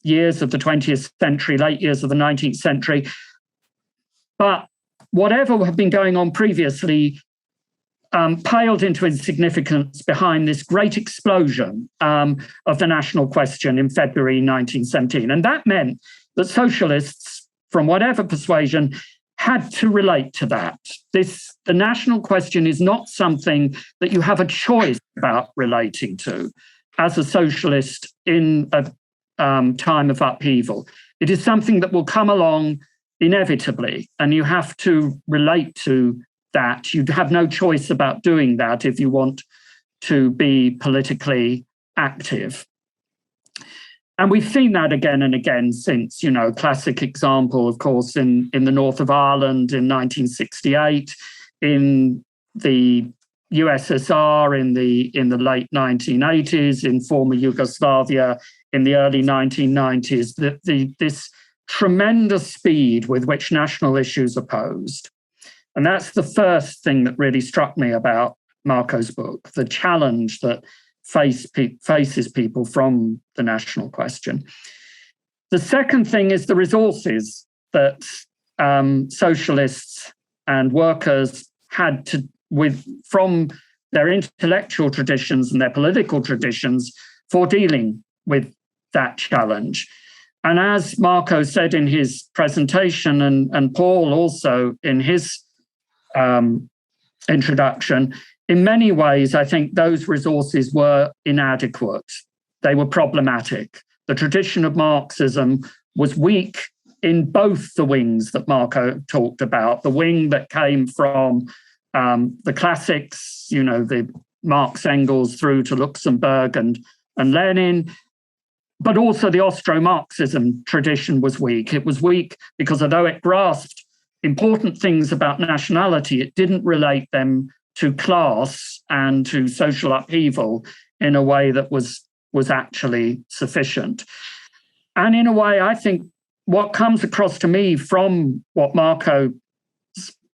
Speaker 5: years of the 20th century, late years of the 19th century. But whatever had been going on previously paled into insignificance behind this great explosion of the national question in February 1917. And that meant that socialists, from whatever persuasion, had to relate to that. The national question is not something that you have a choice about relating to as a socialist in a time of upheaval. It is something that will come along inevitably, and you have to relate to that. You have no choice about doing that if you want to be politically active. And we've seen that again and again since, classic example, of course, in the north of Ireland in 1968, in the USSR in the late 1980s, in former Yugoslavia in the early 1990s, this tremendous speed with which national issues are posed. And that's the first thing that really struck me about Marko's book, the challenge that faces people from the national question. The second thing is the resources that socialists and workers had from their intellectual traditions and their political traditions for dealing with that challenge. And as Marko said in his presentation, and Paul also in his introduction, in many ways, I think those resources were inadequate. They were problematic. The tradition of Marxism was weak in both the wings that Marko talked about, the wing that came from the classics, the Marx, Engels through to Luxemburg and Lenin, but also the Austro-Marxism tradition was weak. It was weak because although it grasped important things about nationality, it didn't relate them to class and to social upheaval in a way that was actually sufficient. And in a way, I think what comes across to me from what Marko's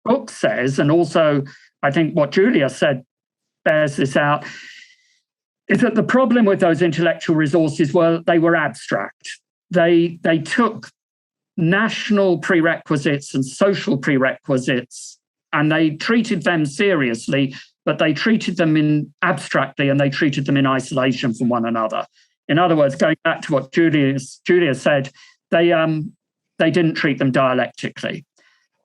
Speaker 5: book says, and also I think what Julia said bears this out, is that the problem with those intellectual resources were they were abstract. They took national prerequisites and social prerequisites and they treated them seriously, but they treated them abstractly and they treated them in isolation from one another. In other words, going back to what Julia said, they didn't treat them dialectically.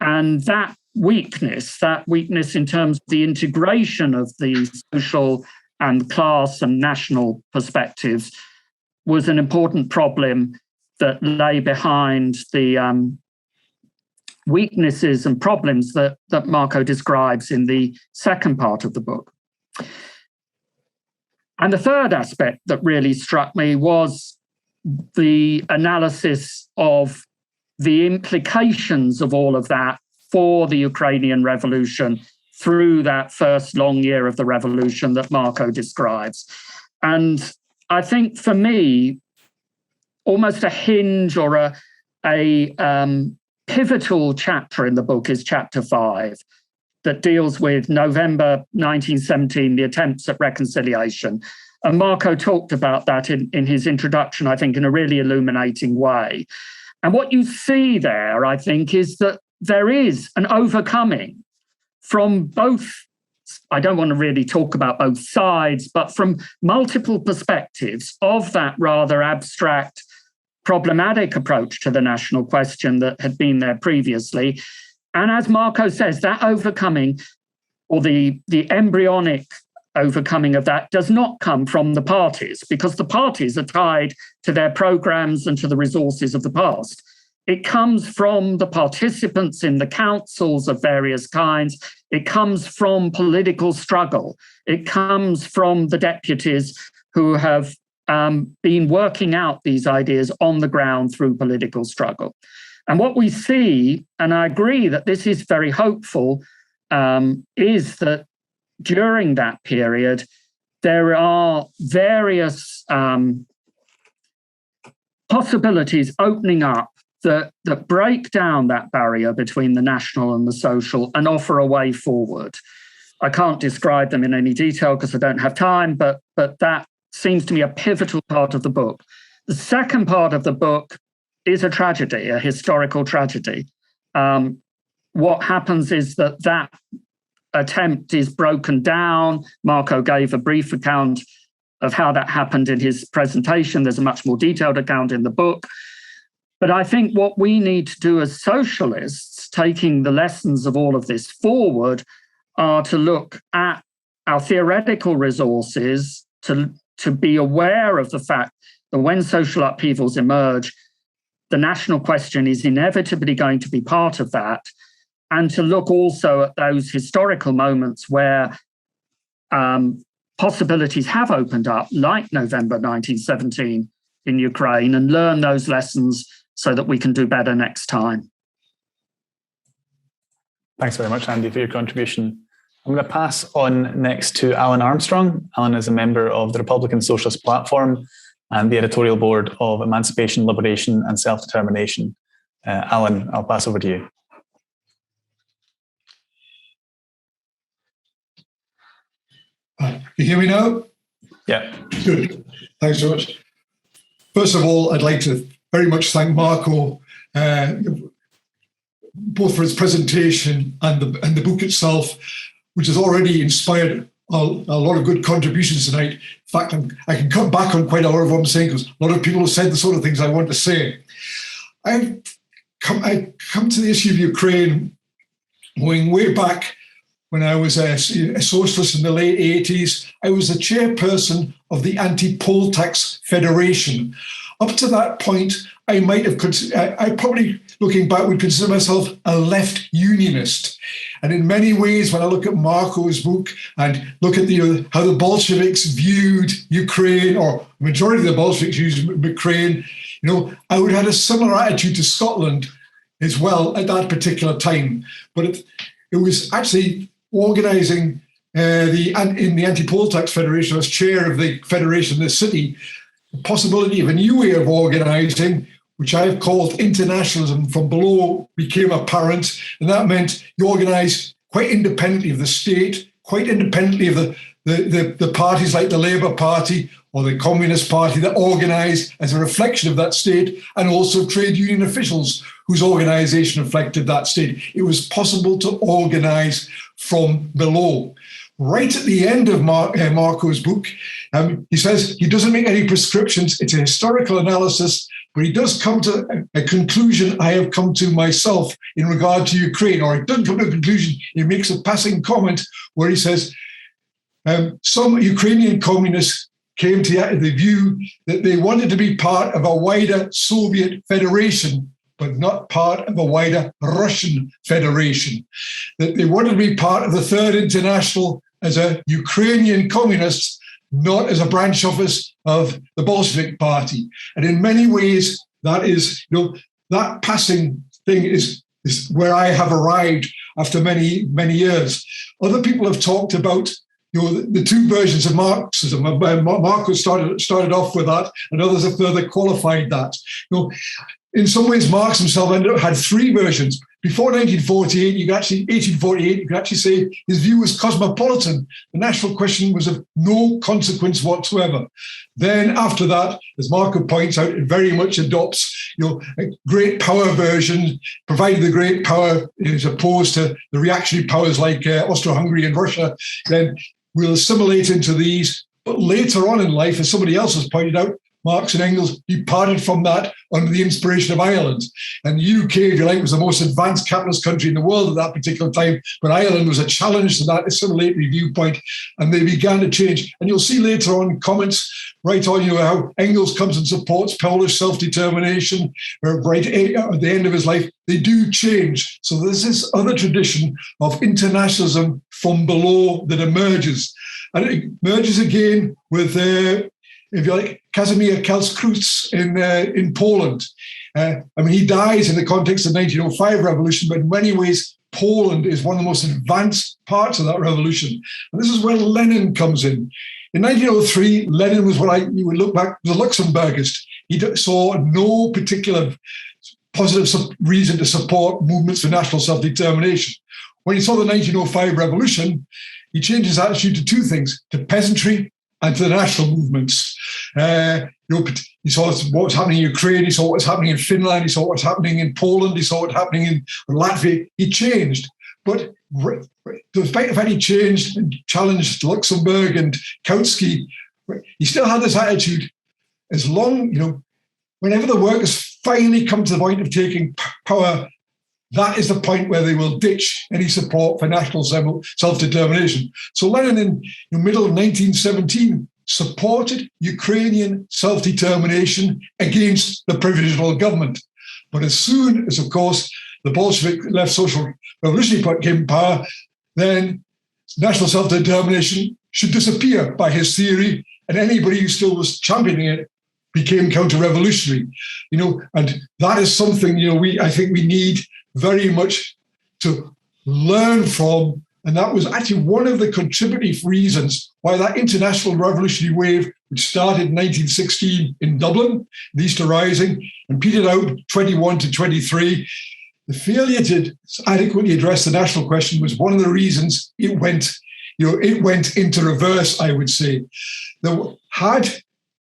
Speaker 5: And that weakness in terms of the integration of the social and class and national perspectives was an important problem that lay behind the weaknesses and problems that Marko describes in the second part of the book. And the third aspect that really struck me was the analysis of the implications of all of that for the Ukrainian revolution through that first long year of the revolution that Marko describes. And I think for me, almost a hinge or a pivotal chapter in the book is chapter 5 that deals with November 1917, the attempts at reconciliation. And Marko talked about that in his introduction, I think, in a really illuminating way. And what you see there, I think, is that there is an overcoming from both, I don't want to really talk about both sides, but from multiple perspectives of that rather abstract, problematic approach to the national question that had been there previously. And as Marko says, that overcoming, or the embryonic overcoming of that, does not come from the parties, because the parties are tied to their programs and to the resources of the past. It comes from the participants in the councils of various kinds. It comes from political struggle. It comes from the deputies who have been working out these ideas on the ground through political struggle. And what we see, and I agree that this is very hopeful, is that during that period, there are various possibilities opening up that break down that barrier between the national and the social and offer a way forward. I can't describe them in any detail because I don't have time, but that seems to me a pivotal part of the book. The second part of the book is a tragedy, a historical tragedy. What happens is that attempt is broken down. Marko gave a brief account of how that happened in his presentation. There's a much more detailed account in the book. But I think what we need to do as socialists, taking the lessons of all of this forward, are to look at our theoretical resources, to be aware of the fact that when social upheavals emerge, the national question is inevitably going to be part of that, and to look also at those historical moments where possibilities have opened up, like November 1917 in Ukraine, and learn those lessons so that we can do better next time.
Speaker 2: Thanks very much, Andy, for your contribution. I'm going to pass on next to Alan Armstrong. Alan is a member of the Republican Socialist Platform and the editorial board of Emancipation, Liberation and Self-Determination. Alan, I'll pass over to you.
Speaker 6: You hear me now?
Speaker 2: Yeah.
Speaker 6: Good. Thanks so much. First of all, I'd like to very much thank Marko, both for his presentation and the book itself, which has already inspired a lot of good contributions tonight. In fact, I can cut back on quite a lot of what I'm saying because a lot of people have said the sort of things I want to say. I come to the issue of Ukraine going way back when I was a socialist in the late 80s. I was the chairperson of the Anti-Poll Tax Federation. Up to that point, I probably, looking back, would consider myself a left unionist. And in many ways, when I look at Marko's book and look at how the Bolsheviks viewed Ukraine, or the majority of the Bolsheviks used Ukraine, I would have had a similar attitude to Scotland as well at that particular time. But it was actually organising in the Anti-Poll Tax Federation, I was chair of the federation in the city, the possibility of a new way of organising, which I have called internationalism from below, became apparent. And that meant you organise quite independently of the state, quite independently of the parties like the Labour Party or the Communist Party that organise as a reflection of that state, and also trade union officials whose organisation reflected that state. It was possible to organise from below. Right at the end of Marko's book, he says he doesn't make any prescriptions. It's a historical analysis, but he does come to a conclusion I have come to myself in regard to Ukraine, or he doesn't come to a conclusion. He makes a passing comment where he says some Ukrainian communists came to the view that they wanted to be part of a wider Soviet federation, but not part of a wider Russian federation. That they wanted to be part of the Third International as a Ukrainian communist, not as a branch office of the Bolshevik Party. And in many ways, that is, that passing thing is where I have arrived after many, many years. Other people have talked about the two versions of Marxism. Marko started off with that, and others have further qualified that. In some ways, Marx himself had three versions. Before 1848, you could actually say his view was cosmopolitan. The national question was of no consequence whatsoever. Then after that, as Marko points out, it very much adopts a great power version, provided the great power is opposed to the reactionary powers like Austro-Hungary and Russia, then we'll assimilate into these. But later on in life, as somebody else has pointed out, Marx and Engels departed from that under the inspiration of Ireland. And the UK, if you like, was the most advanced capitalist country in the world at that particular time. But Ireland was a challenge to that assimilatory viewpoint, and they began to change. And you'll see later on comments right on, how Engels comes and supports Polish self-determination, right at the end of his life. They do change. So there's this other tradition of internationalism from below that emerges. And it emerges again with if you like, Kazimierz Kelskrutz in Poland. He dies in the context of the 1905 revolution, but in many ways, Poland is one of the most advanced parts of that revolution. And this is where Lenin comes in. In 1903, Lenin was you would look back, was a Luxemburgist. He saw no particular positive reason to support movements for national self-determination. When he saw the 1905 revolution, he changed his attitude to two things, to peasantry and to the national movements. He saw what was happening in Ukraine, he saw what was happening in Finland, he saw what was happening in Poland, he saw what was happening in Latvia. He changed. But despite the fact he changed and challenged Luxemburg and Kautsky, he still had this attitude as long, whenever the workers finally come to the point of taking power, that is the point where they will ditch any support for national self-determination. So Lenin, in the middle of 1917, supported Ukrainian self-determination against the provisional government. But as soon as, of course, the Bolshevik left social revolutionary party came in power, then national self-determination should disappear by his theory, and anybody who still was championing it became counter-revolutionary. And that is something, I think we need very much to learn from. And that was actually one of the contributing reasons why that international revolutionary wave, which started in 1916 in Dublin, the Easter Rising, and petered out 21 to 23, the failure to adequately address the national question was one of the reasons it went into reverse, I would say. Had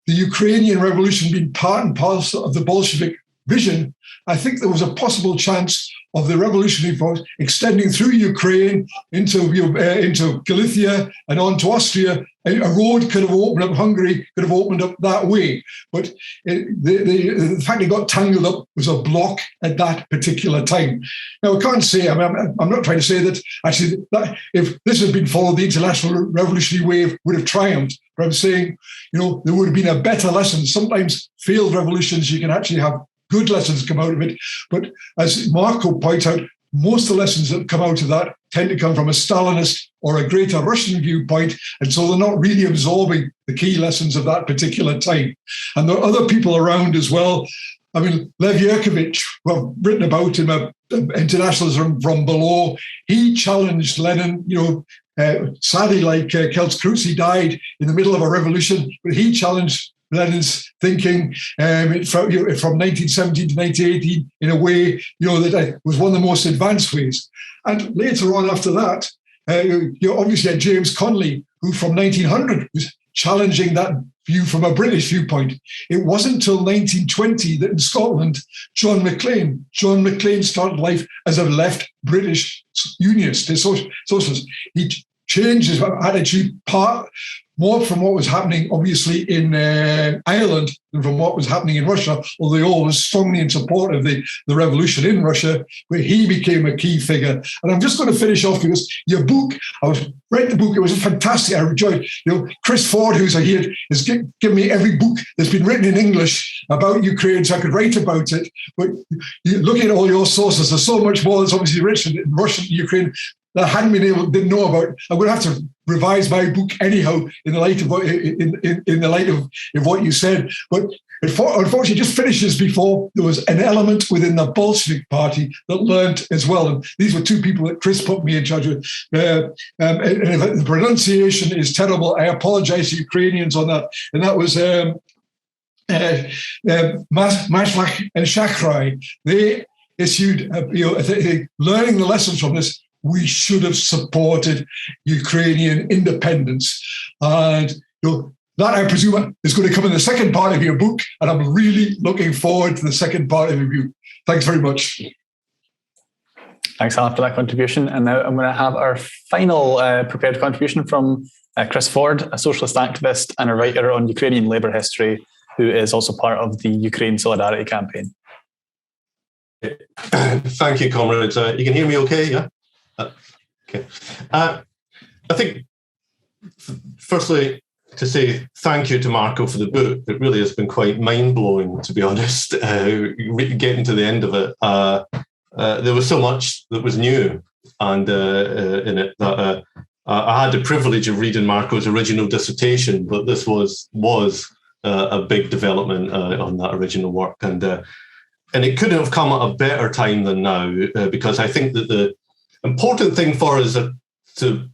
Speaker 6: the Ukrainian revolution been part and parcel of the Bolshevik vision, I think there was a possible chance of the revolutionary force extending through Ukraine into Galicia and on to Austria. A road could have opened up, Hungary could have opened up that way. But the fact it got tangled up was a block at that particular time. Now, I can't say, I'm not trying to say that actually that if this had been followed, the international revolutionary wave would have triumphed. But I'm saying, there would have been a better lesson. Sometimes failed revolutions, you can actually have good lessons come out of it. But as Marko points out, most of the lessons that come out of that tend to come from a Stalinist or a greater Russian viewpoint. And so they're not really absorbing the key lessons of that particular time. And there are other people around as well. Lev Yurkovich, who I've written about him, Internationalism from Below, he challenged Lenin, sadly, like Kelts-Krutz, he died in the middle of a revolution, but he challenged Lenin's thinking from 1917 to 1918 in a way, that was one of the most advanced ways. And later on after that, you obviously had James Connolly, who from 1900 was challenging that view from a British viewpoint. It wasn't until 1920 that in Scotland, John Maclean started life as a left British unionist, a socialist. He changed his attitude more from what was happening, obviously, in Ireland than from what was happening in Russia, although they all was strongly in support of the revolution in Russia, where he became a key figure. And I'm just going to finish off because your book, read the book, it was fantastic. I enjoyed it. Chris Ford, who's here, has given me every book that's been written in English about Ukraine, so I could write about it. But looking at all your sources, there's so much more that's obviously written in Russian, Ukraine, that I didn't know about. I'm going to have to revise my book anyhow in the light of what you said. But unfortunately, it just finishes before there was an element within the Bolshevik Party that learned as well. And these were two people that Chris put me in charge with. And if the pronunciation is terrible, I apologize to Ukrainians on that. And that was Maslach and Shachrai. They issued, learning the lessons from this, we should have supported Ukrainian independence. And that, I presume, is going to come in the second part of your book. And I'm really looking forward to the second part of your book. Thanks very much.
Speaker 2: Thanks, Alan, for that contribution. And now I'm going to have our final prepared contribution from Chris Ford, a socialist activist and a writer on Ukrainian labour history, who is also part of the Ukraine Solidarity Campaign.
Speaker 7: Thank you, comrades. You can hear me okay, yeah? Okay. I think, firstly, to say thank you to Marko for the book. It really has been quite mind-blowing, to be honest, getting to the end of it. There was so much that was new and in it that I had the privilege of reading Marko's original dissertation, but this was a big development on that original work. And it couldn't have come at a better time than now, because I think that the important thing for us to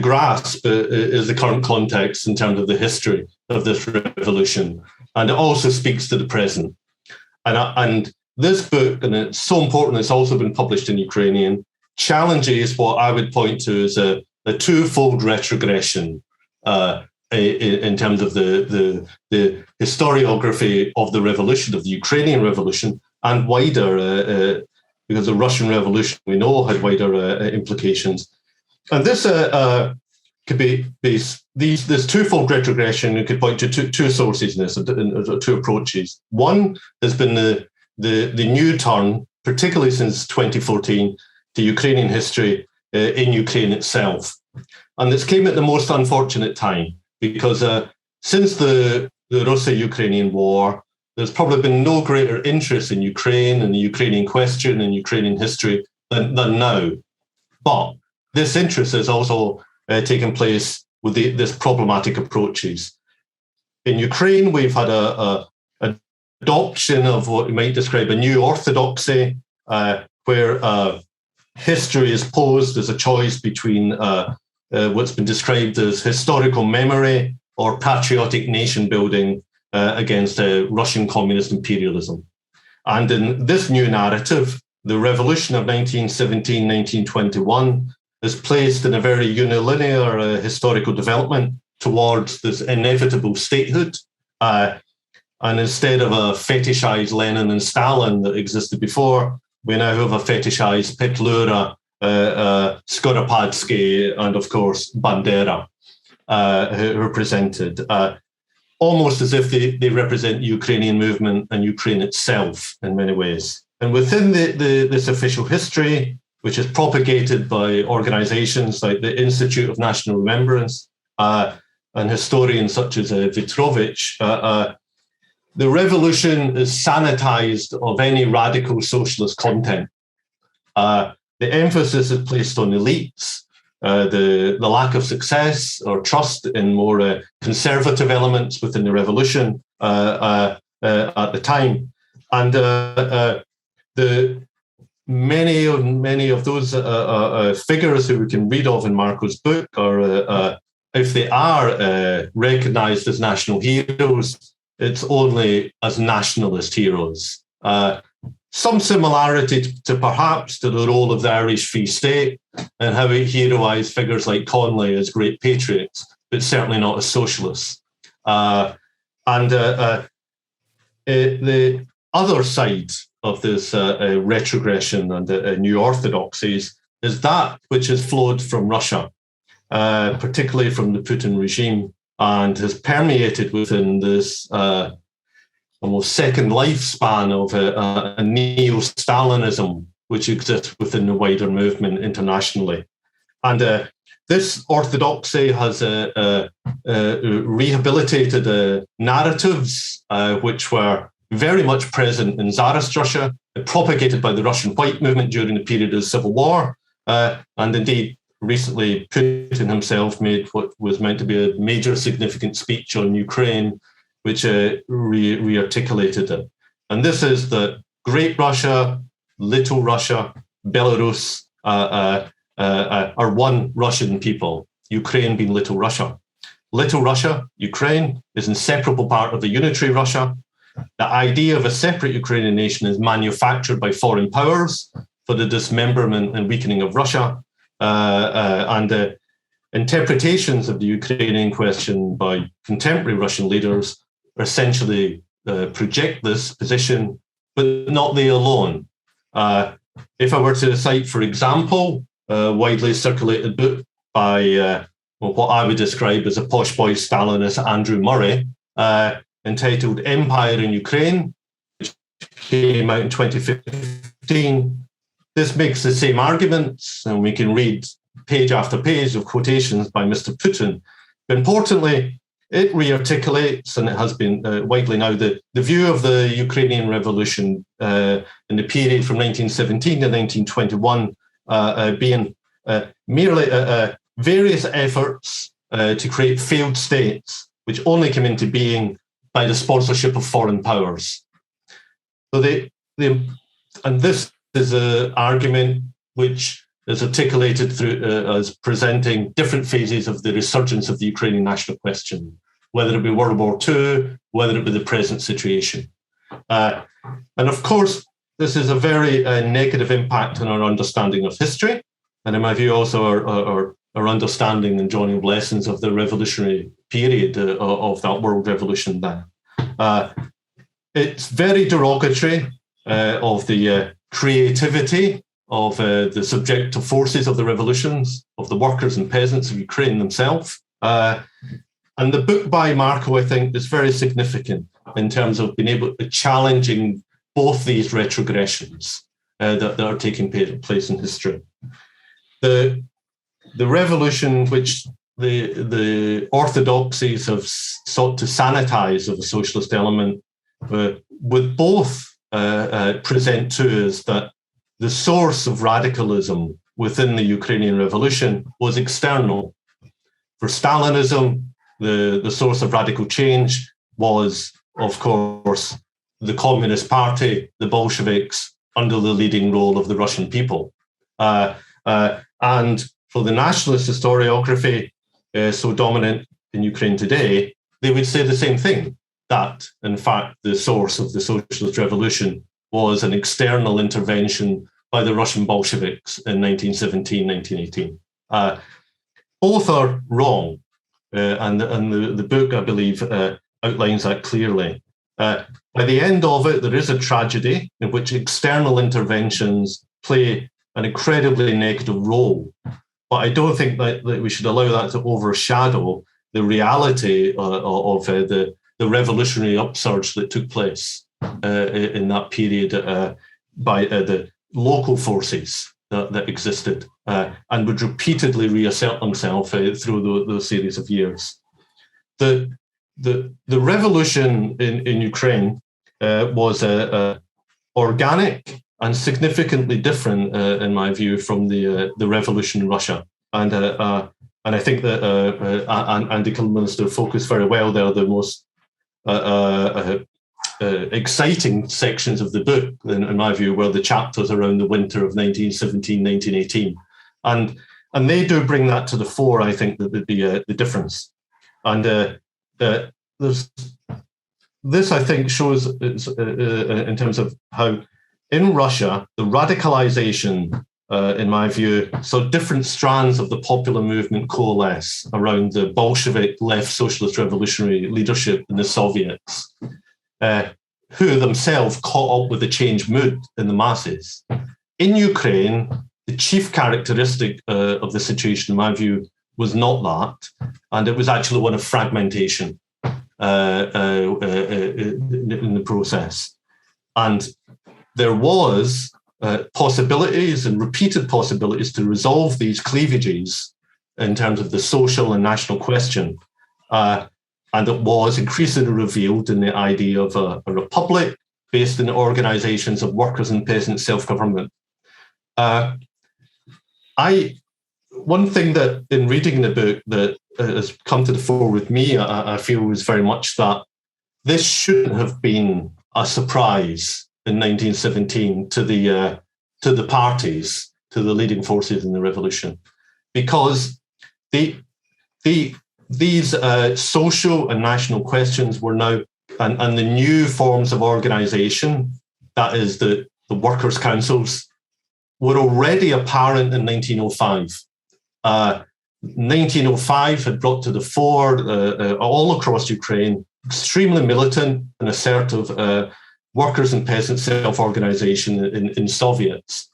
Speaker 7: grasp is the current context in terms of the history of this revolution, and it also speaks to the present. And this book, and it's so important, it's also been published in Ukrainian, challenges what I would point to as a twofold retrogression in terms of the historiography of the revolution, of the Ukrainian revolution, and wider. Because the Russian Revolution, we know, had wider implications. And this could be this twofold retrogression. You could point to two sources in this, two approaches. One has been the new turn, particularly since 2014, to Ukrainian history in Ukraine itself. And this came at the most unfortunate time, because since the Russo-Ukrainian war, there's probably been no greater interest in Ukraine and the Ukrainian question and Ukrainian history than now. But this interest has also taken place with this problematic approaches. In Ukraine, we've had a adoption of what you might describe a new orthodoxy, where history is posed as a choice between what's been described as historical memory or patriotic nation building against Russian communist imperialism. And in this new narrative, the revolution of 1917, 1921 is placed in a very unilinear historical development towards this inevitable statehood. And instead of a fetishized Lenin and Stalin that existed before, we now have a fetishized Petlura, Skoropadsky, and of course Bandera, who are presented almost as if they represent the Ukrainian movement and Ukraine itself in many ways. And within this official history, which is propagated by organizations like the Institute of National Remembrance and historians such as Vitrovich, the revolution is sanitized of any radical socialist content. The emphasis is placed on elites, the lack of success or trust in more conservative elements within the revolution at the time. And the many of those figures who we can read of in Marko's book are, if they are recognized as national heroes, it's only as nationalist heroes. Some similarity to perhaps to the role of the Irish Free State and how it heroised figures like Conley as great patriots, but certainly not as socialists. The other side of this retrogression and new orthodoxies is that which has flowed from Russia, particularly from the Putin regime, and has permeated within this almost second lifespan of a neo-Stalinism which exists within the wider movement internationally. And this orthodoxy has rehabilitated narratives which were very much present in Tsarist Russia, propagated by the Russian White movement during the period of the Civil War, and indeed recently Putin himself made what was meant to be a major significant speech on Ukraine, which re-articulated it. And this is that Great Russia, Little Russia, Belarus are one Russian people, Ukraine being Little Russia. Little Russia, Ukraine, is an inseparable part of the unitary Russia. The idea of a separate Ukrainian nation is manufactured by foreign powers for the dismemberment and weakening of Russia. And interpretations of the Ukrainian question by contemporary Russian leaders essentially project this position, but not they alone. If I were to cite, for example, a widely circulated book by what I would describe as a posh boy Stalinist Andrew Murray, entitled Empire in Ukraine, which came out in 2015, this makes the same arguments, and we can read page after page of quotations by Mr. Putin. But importantly, it re-articulates, and it has been widely now, the view of the Ukrainian revolution in the period from 1917 to 1921 being merely various efforts to create failed states, which only came into being by the sponsorship of foreign powers. So and this is an argument which is articulated through as presenting different phases of the resurgence of the Ukrainian national question, whether it be World War II, whether it be the present situation. And of course, this is a very negative impact on our understanding of history, and in my view also our understanding and drawing of lessons of the revolutionary period of that world revolution then. It's very derogatory of the creativity of the subjective forces of the revolutions, of the workers and peasants of Ukraine themselves. And the book by Marko, I think, is very significant in terms of being able to challenging both these retrogressions that are taking place in history. The revolution which the orthodoxies have sought to sanitize of the socialist element would both present to us that the source of radicalism within the Ukrainian revolution was external. For Stalinism, the source of radical change was, of course, the Communist Party, the Bolsheviks, under the leading role of the Russian people. And for the nationalist historiography, so dominant in Ukraine today, they would say the same thing, that, in fact, the source of the socialist revolution was an external intervention by the Russian Bolsheviks in 1917, 1918. Both are wrong, and the book, I believe, outlines that clearly. By the end of it, there is a tragedy in which external interventions play an incredibly negative role. But I don't think that we should allow that to overshadow the reality of the revolutionary upsurge that took place in that period by the local forces that existed and would repeatedly reassert themselves through those series of years. The revolution in Ukraine was organic and significantly different, in my view, from the revolution in Russia. And I think that Andy Kilminster focused very well there. The most exciting sections of the book, in my view, were the chapters around the winter of 1917, 1918. And they do bring that to the fore, I think, that would be the difference. And this, I think, shows in terms of how in Russia, the radicalization, in my view, so different strands of the popular movement coalesce around the Bolshevik left socialist revolutionary leadership in the Soviets, who themselves caught up with the changed mood in the masses. In Ukraine, the chief characteristic of the situation, in my view, was not that, and it was actually one of fragmentation in the process. And there was possibilities and repeated possibilities to resolve these cleavages in terms of the social and national question. And it was increasingly revealed in the idea of a republic based in organizations of workers and peasant self-government. One thing that in reading the book that has come to the fore with me, I feel was very much that this shouldn't have been a surprise in 1917 to the parties, to the leading forces in the revolution, because these social and national questions were now, and the new forms of organization, that is the workers' councils, were already apparent in 1905. 1905 had brought to the fore all across Ukraine extremely militant and assertive workers and peasant self-organization in Soviets.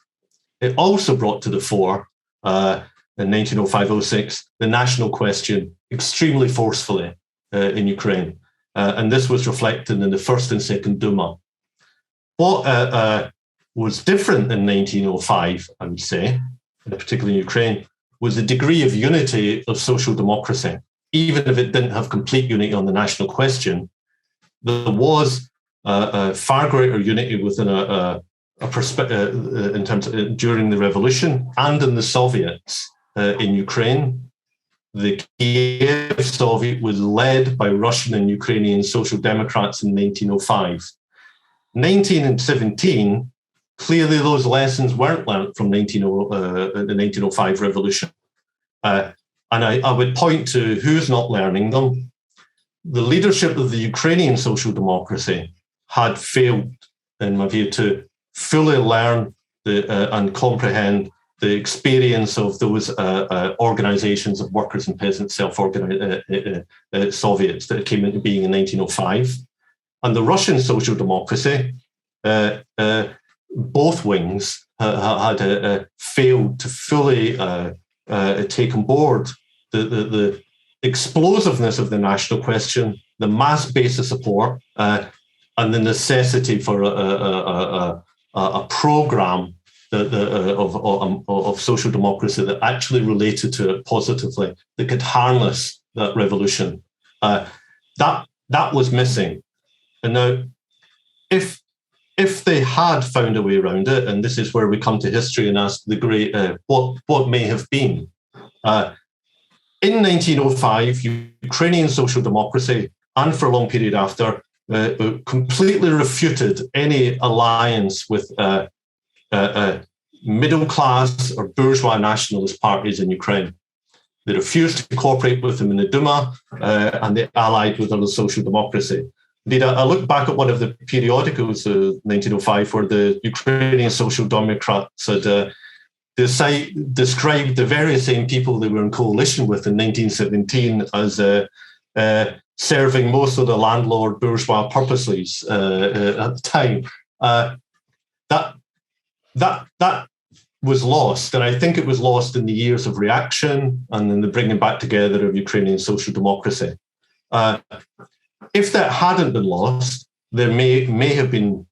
Speaker 7: It also brought to the fore in 1905-06 the national question extremely forcefully in Ukraine. And this was reflected in the First and Second Duma. What was different in 1905, I would say, particularly in Ukraine, was the degree of unity of social democracy. Even if it didn't have complete unity on the national question, there was a far greater unity within a perspective in terms of during the revolution and in the Soviets in Ukraine. The Kiev Soviet was led by Russian and Ukrainian social democrats in 1905. 1917, clearly those lessons weren't learnt from the 1905 revolution. And I would point to who's not learning them. The leadership of the Ukrainian social democracy had failed, in my view, to fully learn and comprehend the experience of those organizations of workers and peasants self-organized Soviets that came into being in 1905. And the Russian social democracy, both wings had failed to fully take on board the explosiveness of the national question, the mass base of support, and the necessity for a program of social democracy that actually related to it positively, that could harness that revolution. That was missing. And now if they had found a way around it, and this is where we come to history and ask the great what may have been. In 1905, Ukrainian social democracy, and for a long period after, completely refuted any alliance with middle class or bourgeois nationalist parties in Ukraine. They refused to cooperate with them in the Duma, and they allied with other social democracy. Indeed, I look back at one of the periodicals of 1905 where the Ukrainian Social Democrats had described the very same people they were in coalition with in 1917 as serving most of the landlord bourgeois purposes at the time. That was lost, and I think it was lost in the years of reaction and in the bringing back together of Ukrainian social democracy. If that hadn't been lost, there may have been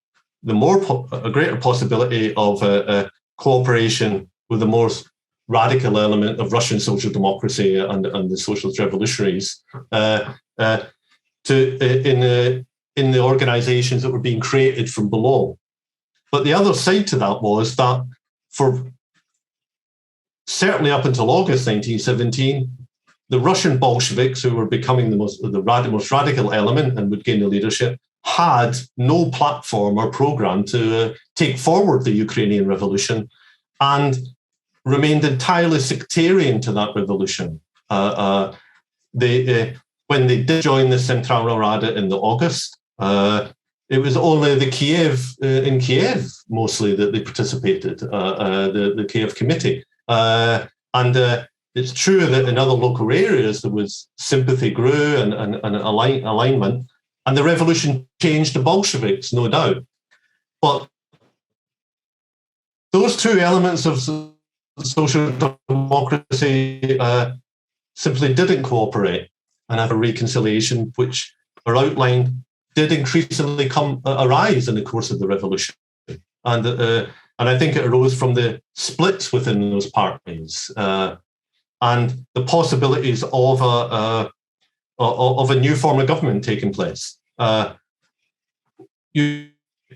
Speaker 7: a greater possibility of cooperation with the most radical element of Russian social democracy and the socialist revolutionaries in the organizations that were being created from below. But the other side to that was that for certainly up until August 1917, the Russian Bolsheviks, who were becoming the most radical element and would gain the leadership, had no platform or program to take forward the Ukrainian revolution, and remained entirely sectarian to that revolution. When they did join the Centralna Rada in the August, it was only in Kiev mostly that they participated, the Kiev committee. It's true that in other local areas there was sympathy grew and alignment, and the revolution changed the Bolsheviks, no doubt. But those two elements of social democracy simply didn't cooperate and have a reconciliation, which are outlined, did increasingly arise in the course of the revolution. And I think it arose from the splits within those parties and the possibilities of a new form of government taking place. You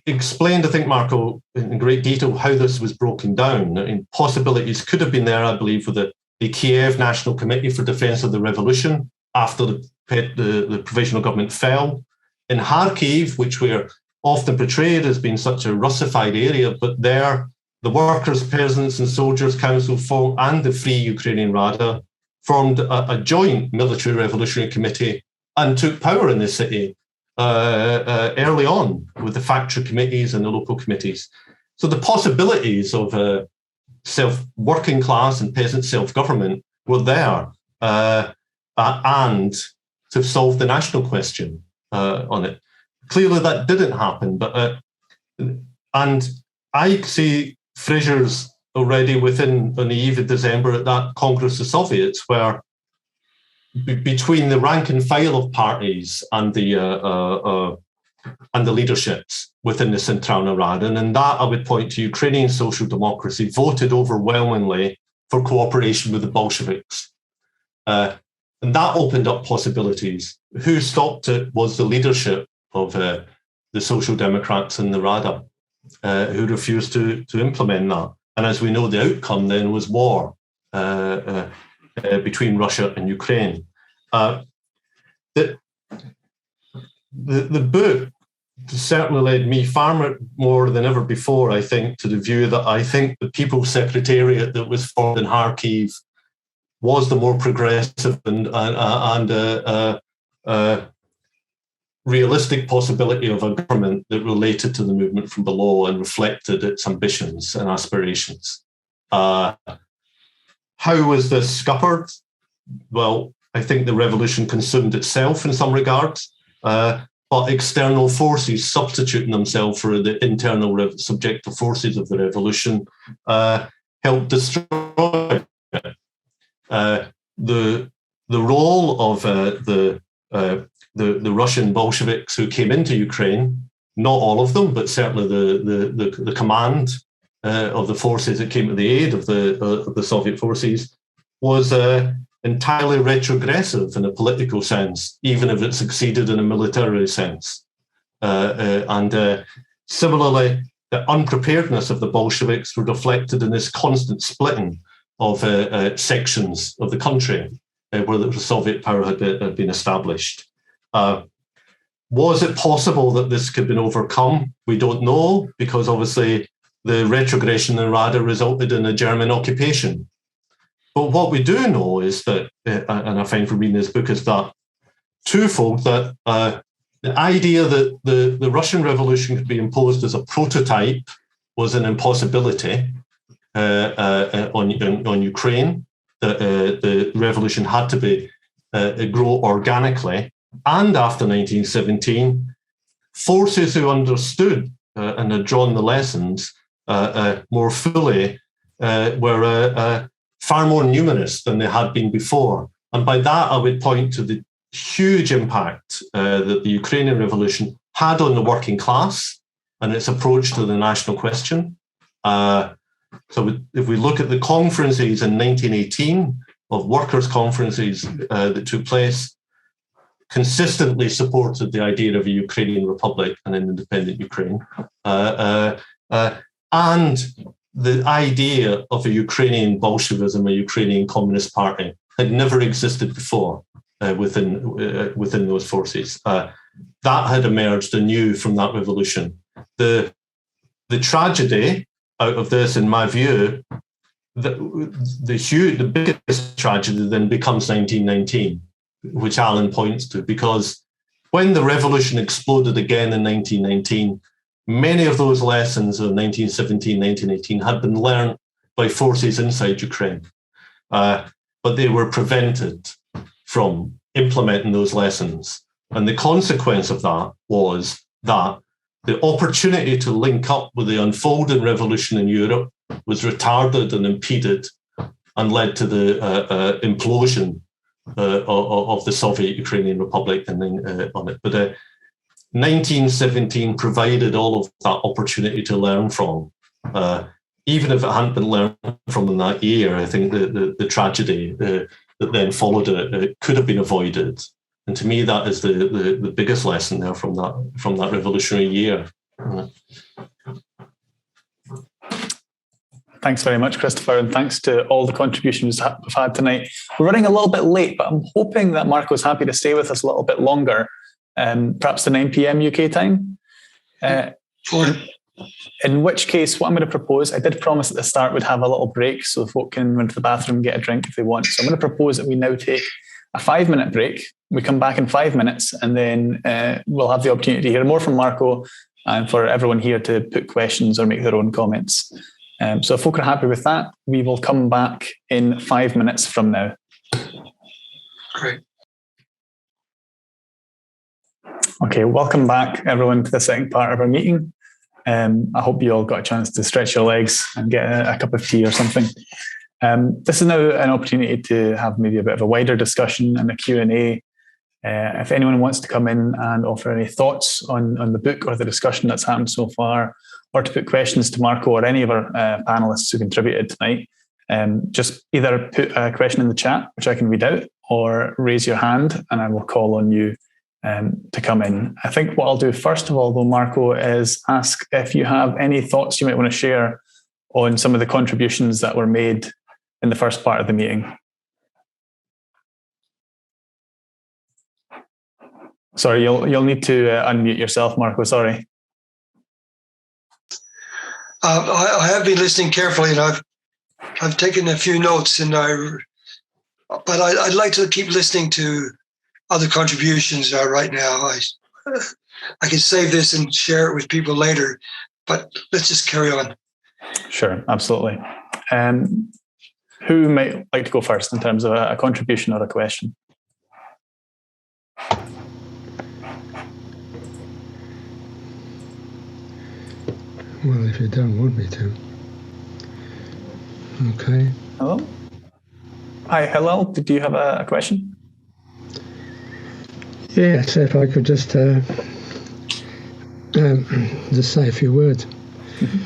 Speaker 7: explained, I think, Marko, in great detail how this was broken down. I mean, possibilities could have been there, I believe, with the Kiev National Committee for Defense of the Revolution after the provisional government fell. In Kharkiv, which were often portrayed as being such a Russified area, but there the Workers', Peasants and Soldiers Council and the Free Ukrainian Rada formed a joint military revolutionary committee and took power in the city early on with the factory committees and the local committees. So the possibilities of working class and peasant self-government were there and to solve the national question on it. Clearly that didn't happen, but and I see fissures already on the eve of December at that Congress of Soviets, where between the rank and file of parties and the leaderships within the Centralna Rada, and in that I would point to Ukrainian social democracy voted overwhelmingly for cooperation with the Bolsheviks. And that opened up possibilities. Who stopped it was the leadership of the Social Democrats and the Rada, who refused to implement that. And as we know, the outcome then was war between Russia and Ukraine. The book certainly led me far more than ever before, I think, to the view that I think the People's Secretariat that was formed in Kharkiv was the more progressive and realistic possibility of a government that related to the movement from below and reflected its ambitions and aspirations. How was this scuppered? Well, I think the revolution consumed itself in some regards, but external forces substituting themselves for the internal subjective forces of the revolution helped destroy it. The role of the Russian Bolsheviks who came into Ukraine, not all of them, but certainly the command of the forces that came to the aid of the Soviet forces, was entirely retrogressive in a political sense, even if it succeeded in a military sense. And similarly, the unpreparedness of the Bolsheviks were reflected in this constant splitting of sections of the country where the Soviet power had been established. Was it possible that this could have been overcome? We don't know, because obviously the retrogression in Rada resulted in a German occupation. But what we do know is that, and I find from reading this book, is that twofold, that the idea that the Russian Revolution could be imposed as a prototype was an impossibility on Ukraine. The revolution had to be grow organically. And after 1917, forces who understood and had drawn the lessons more fully were far more numerous than they had been before. And by that, I would point to the huge impact that the Ukrainian Revolution had on the working class and its approach to the national question. So if we look at the conferences in 1918, of workers' conferences that took place, consistently supported the idea of a Ukrainian republic and an independent Ukraine. And the idea of a Ukrainian Bolshevism, a Ukrainian Communist Party, had never existed before within those forces. That had emerged anew from that revolution. The tragedy out of this, in my view, the biggest tragedy then becomes 1919, which Alan points to, because when the revolution exploded again in 1919, many of those lessons of 1917, 1918 had been learned by forces inside Ukraine, but they were prevented from implementing those lessons. And the consequence of that was that the opportunity to link up with the unfolding revolution in Europe was retarded and impeded and led to the implosion of the Soviet Ukrainian Republic and then on it. But 1917 provided all of that opportunity to learn from. Even if it hadn't been learned from in that year, I think the tragedy that then followed it could have been avoided. And to me, that is the biggest lesson there from that revolutionary year.
Speaker 2: Thanks very much, Christopher, and thanks to all the contributions we've had tonight. We're running a little bit late, but I'm hoping that Marko's happy to stay with us a little bit longer, perhaps to 9 p.m. UK time. In which case, what I'm going to propose, I did promise at the start we'd have a little break so folk can run to the bathroom and get a drink if they want. So I'm going to propose that we now take a 5-minute break. We come back in 5 minutes, and then we'll have the opportunity to hear more from Marko and for everyone here to put questions or make their own comments. So if folk are happy with that, we will come back in 5 minutes from now.
Speaker 1: Great.
Speaker 2: Okay, welcome back, everyone, to the second part of our meeting. I hope you all got a chance to stretch your legs and get a cup of tea or something. This is now an opportunity to have maybe a bit of a wider discussion and a Q&A. If anyone wants to come in and offer any thoughts on the book or the discussion that's happened so far, or to put questions to Marko or any of our panelists who contributed tonight, just either put a question in the chat, which I can read out, or raise your hand and I will call on you to come in. I think what I'll do first of all, though, Marko, is ask if you have any thoughts you might want to share on some of the contributions that were made in the first part of the meeting. Sorry, you'll need to unmute yourself, Marko. Sorry.
Speaker 1: I have been listening carefully, and I've taken a few notes, but I'd like to keep listening to other contributions right now. I can save this and share it with people later, but let's just carry on.
Speaker 2: Sure, absolutely. Who might like to go first in terms of a contribution or a question?
Speaker 8: Well, if you don't want me to. Okay.
Speaker 2: Hello? Hi, Hillel. Did you have a question?
Speaker 8: Yes, if I could just say a few words. Mm-hmm.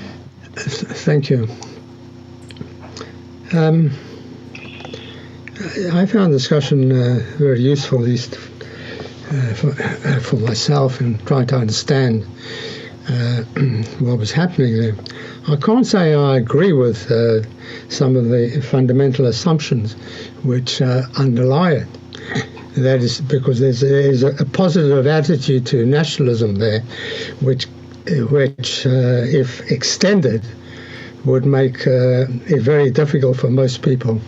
Speaker 8: Thank you. I found the discussion very useful, at least for myself and trying to understand what was happening there. I can't say I agree with some of the fundamental assumptions which underlie it. That is because there's a positive attitude to nationalism there, which if extended, would make it very difficult for most people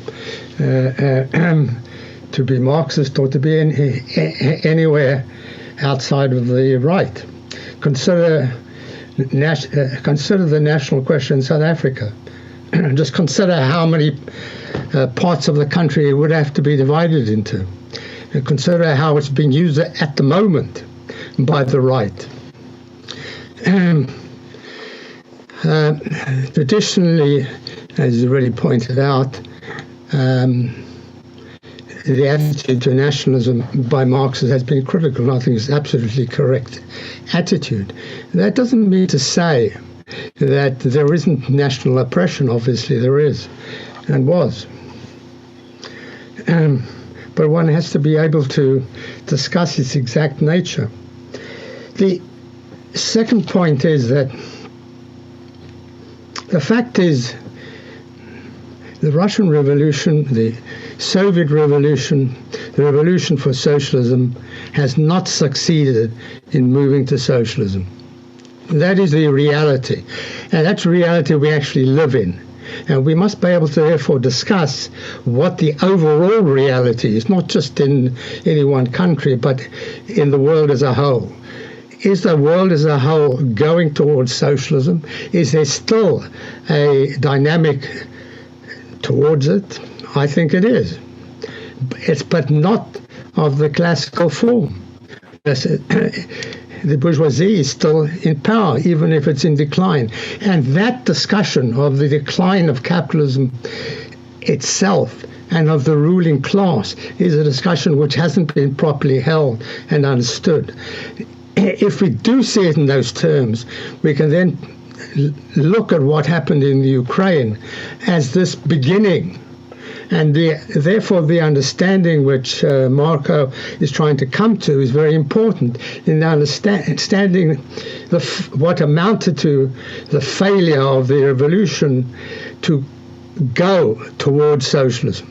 Speaker 8: to be Marxist or to be anywhere outside of the right. Consider the national question in South Africa. Just consider how many parts of the country it would have to be divided into. And consider how it's being used at the moment by the right. Traditionally, as you already pointed out, the attitude to nationalism by Marxists has been critical, and I think it's absolutely correct attitude. That doesn't mean to say that there isn't national oppression. Obviously there is, and was. But one has to be able to discuss its exact nature. The second point is that the fact is the Russian Revolution, the Soviet Revolution, the revolution for socialism has not succeeded in moving to socialism. That is the reality. And that's the reality we actually live in. And we must be able to therefore discuss what the overall reality is, not just in any one country, but in the world as a whole. Is the world as a whole going towards socialism? Is there still a dynamic towards it? I think it is. But not of the classical form. The bourgeoisie is still in power, even if it's in decline. And that discussion of the decline of capitalism itself and of the ruling class is a discussion which hasn't been properly held and understood. If we do see it in those terms, we can then look at what happened in the Ukraine as this beginning. And therefore, the understanding which Marko is trying to come to is very important in understanding what amounted to the failure of the revolution to go towards socialism.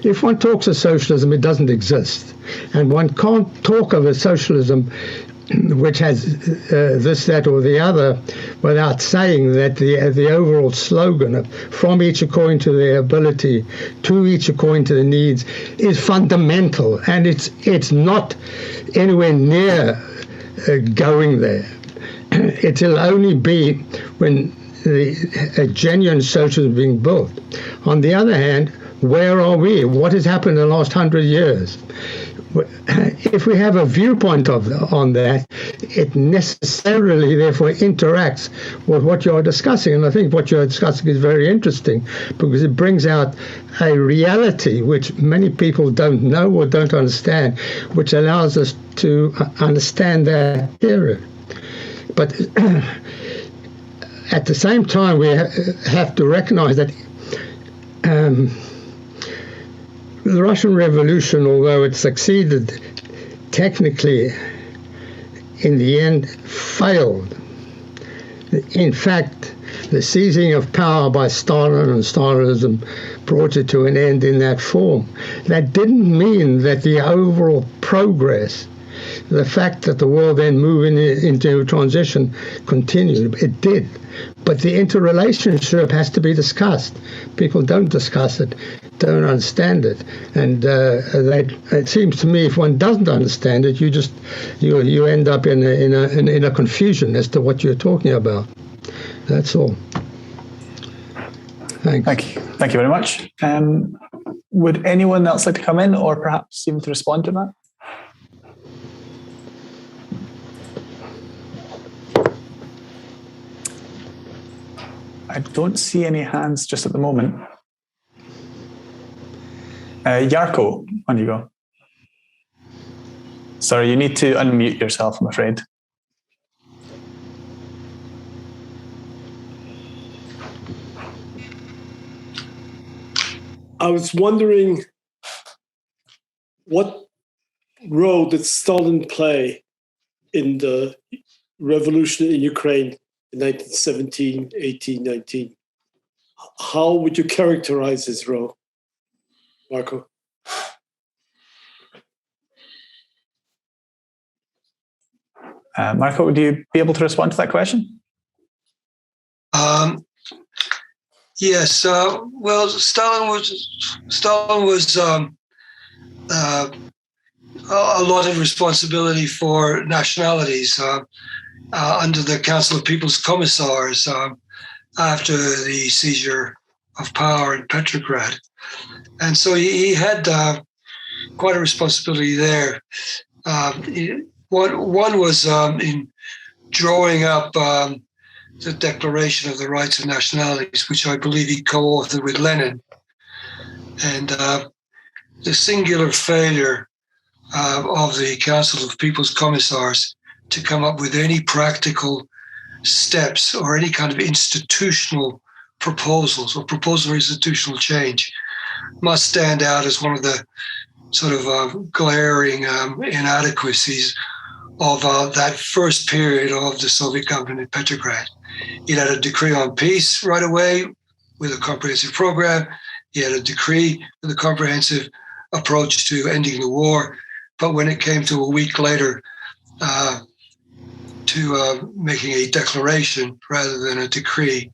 Speaker 8: If one talks of socialism, it doesn't exist. And one can't talk of a socialism which has this, that, or the other, without saying that the overall slogan of from each according to their ability, to each according to the needs, is fundamental, and it's not anywhere near going there. It'll only be when a genuine socialism is being built. On the other hand, where are we? What has happened in the last 100 years? If we have a viewpoint on that, it necessarily, therefore, interacts with what you're discussing. And I think what you're discussing is very interesting because it brings out a reality which many people don't know or don't understand, which allows us to understand that period. But at the same time, we have to recognize that the Russian Revolution, although it succeeded technically, in the end failed. In fact, the seizing of power by Stalin and Stalinism brought it to an end in that form. That didn't mean that the overall progress, the fact that the world then moved into a transition, continued. It did. But the interrelationship has to be discussed. People don't discuss it, don't understand it, and it seems to me if one doesn't understand it, you end up in a confusion as to what you're talking about. That's all. Thanks.
Speaker 2: Thank you very much. Would anyone else like to come in, or perhaps even to respond to that? I don't see any hands just at the moment. Jarko, on you go. Sorry, you need to unmute yourself, I'm afraid.
Speaker 9: I was wondering what role did Stalin play in the revolution in Ukraine in 1917, 18, 19? How would you characterize his role, Marko?
Speaker 2: Marko, would you be able to respond to that question?
Speaker 1: Yes. Well, Stalin was a lot of responsibility for nationalities under the Council of People's Commissars after the seizure of power in Petrograd. And so he had quite a responsibility there. One was in drawing up the Declaration of the Rights of Nationalities, which I believe he co-authored with Lenin. And the singular failure of the Council of People's Commissars to come up with any practical steps or any kind of institutional proposals or proposals for institutional change must stand out as one of the sort of glaring inadequacies of that first period of the Soviet government in Petrograd. He had a decree on peace right away with a comprehensive program. He had a decree with a comprehensive approach to ending the war. But when it came to a week later to making a declaration rather than a decree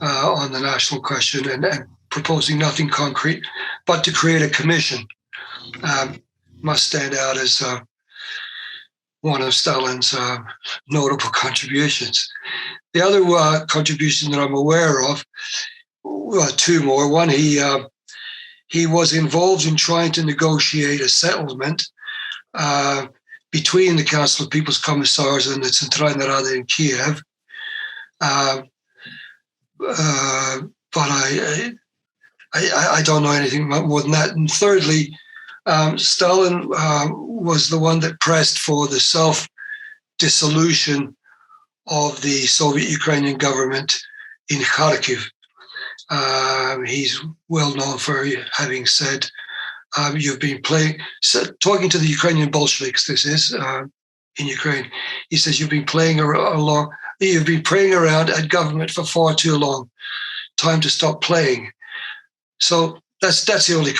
Speaker 1: on the national question and proposing nothing concrete, but to create a commission, must stand out as one of Stalin's notable contributions. The other contribution that I'm aware of, two more. One, he was involved in trying to negotiate a settlement between the Council of People's Commissars and the Centralna Rada in Kiev. But I don't know anything more than that. And thirdly, Stalin was the one that pressed for the self-dissolution of the Soviet Ukrainian government in Kharkiv. He's well known for having said, you've been talking to the Ukrainian Bolsheviks, this is, in Ukraine. He says, you've been praying around at government for far too long. Time to stop playing. So that's the only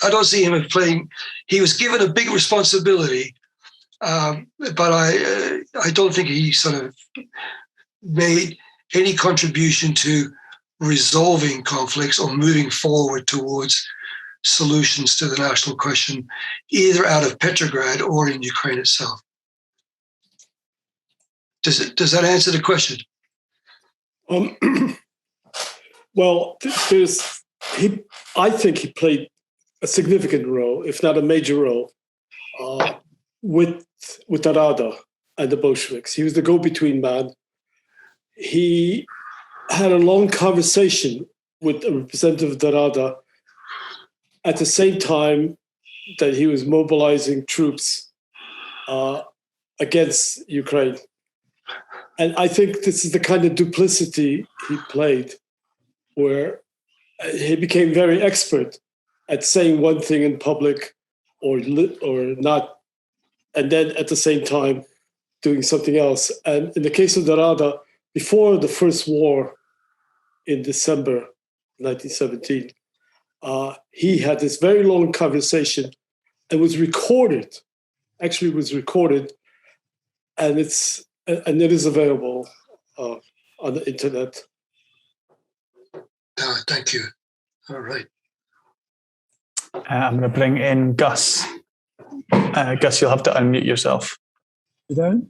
Speaker 1: I don't see him as playing. He was given a big responsibility, but I don't think he sort of made any contribution to resolving conflicts or moving forward towards solutions to the national question, either out of Petrograd or in Ukraine itself. Does that answer the question?
Speaker 9: Well, I think he played a significant role, if not a major role, with the Rada and the Bolsheviks. He was the go-between man. He had a long conversation with a representative of the Rada at the same time that he was mobilizing troops against Ukraine. And I think this is the kind of duplicity he played, where he became very expert at saying one thing in public or not, and then at the same time doing something else. And in the case of the Rada, before the first war in December 1917, he had this very long conversation and was recorded, and it is available on the internet.
Speaker 1: Thank you. All right.
Speaker 2: I'm going to bring in Gus. Gus, you'll have to unmute yourself.
Speaker 10: There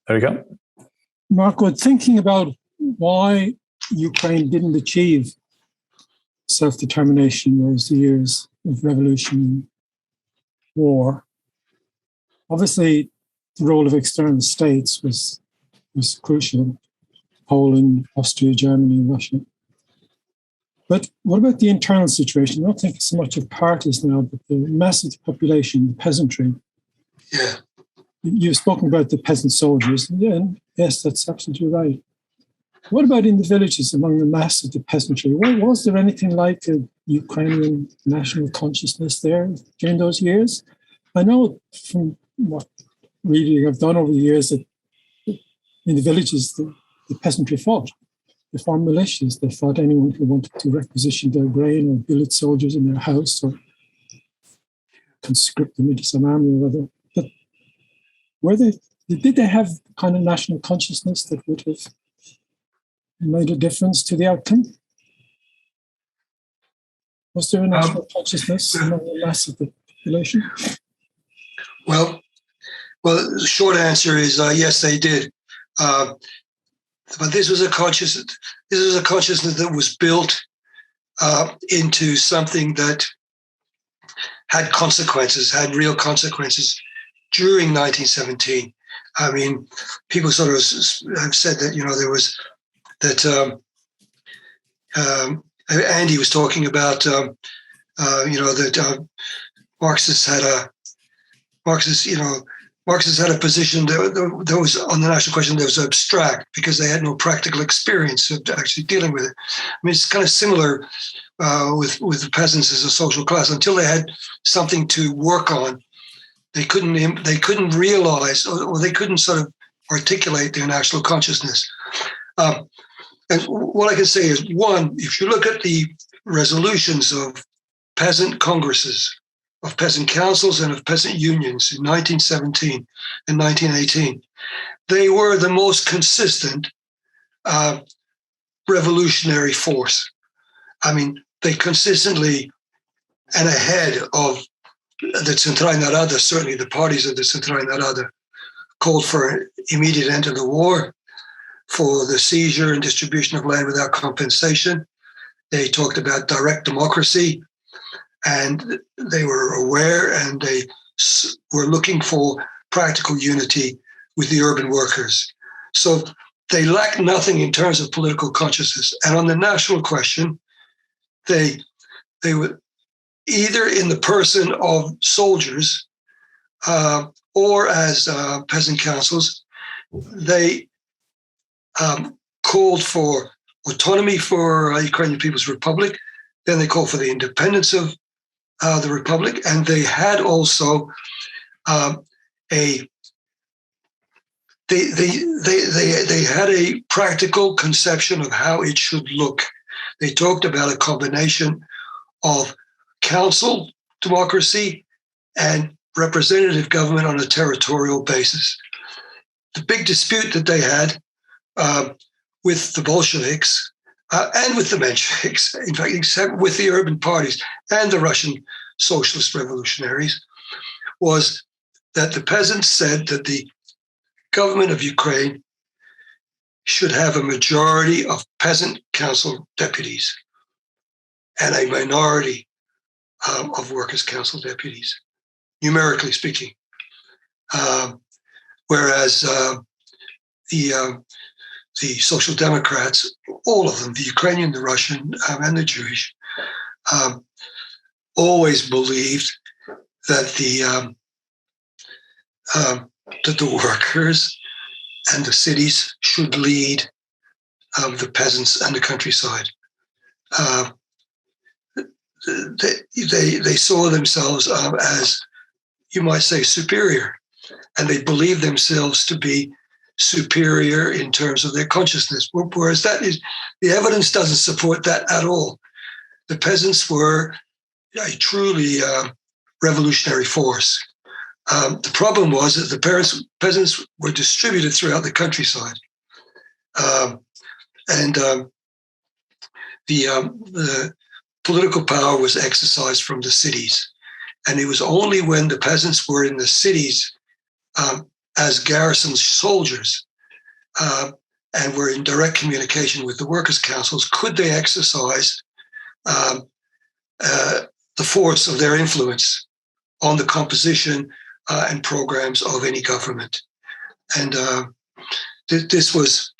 Speaker 2: we go.
Speaker 10: Marko, thinking about why Ukraine didn't achieve self-determination in those years of revolution, war, obviously the role of external states was crucial. Poland, Austria, Germany, Russia. But what about the internal situation? I don't think so much of parties now, but the massive population, the peasantry.
Speaker 1: Yeah.
Speaker 10: You've spoken about the peasant soldiers. Yeah, yes, that's absolutely right. What about in the villages among the mass of the peasantry? Was there anything like a Ukrainian national consciousness there during those years? I know from what reading I've done over the years that in the villages, the peasantry fought. They formed militias. They fought anyone who wanted to requisition their grain or billet soldiers in their house or conscript them into some army or other. But did they have the kind of national consciousness that would have made a difference to the outcome? Was there a national consciousness among the mass of the population?
Speaker 1: Well, the short answer is yes, they did. But this was a consciousness that was built into something that had consequences, had real consequences during 1917. I mean, people sort of have said that, there was that Andy was talking about, that Marxists had a position that was on the national question that was abstract because they had no practical experience of actually dealing with it. I mean, it's kind of similar with the peasants as a social class. Until they had something to work on, they couldn't realize or they couldn't sort of articulate their national consciousness. And what I can say is, one, if you look at the resolutions of peasant congresses, of peasant councils and of peasant unions in 1917 and 1918, they were the most consistent revolutionary force. I mean, they consistently and ahead of the Centralnarada, certainly the parties of the Centralnarada, called for an immediate end to the war, for the seizure and distribution of land without compensation. They talked about direct democracy, and they were aware and they were looking for practical unity with the urban workers. So they lacked nothing in terms of political consciousness. And on the national question, they were either in the person of soldiers or as peasant councils, they called for autonomy for Ukrainian People's Republic. Then they called for the independence of the Republic, and they had also they had a practical conception of how it should look. They talked about a combination of council democracy and representative government on a territorial basis. The big dispute that they had with the Bolsheviks and with the Mensheviks, in fact, except with the urban parties and the Russian socialist revolutionaries, was that the peasants said that the government of Ukraine should have a majority of peasant council deputies and a minority of workers' council deputies, numerically speaking. Whereas the Social Democrats, all of them, the Ukrainian, the Russian, and the Jewish, always believed that the workers and the cities should lead the peasants and the countryside. They saw themselves as, you might say, superior, and they believed themselves to be superior in terms of their consciousness, whereas the evidence doesn't support that at all. The peasants were a truly revolutionary force. The problem was that the peasants were distributed throughout the countryside, and the political power was exercised from the cities. And it was only when the peasants were in the cities as garrison soldiers and were in direct communication with the workers' councils could they exercise the force of their influence on the composition and programs of any government. And this was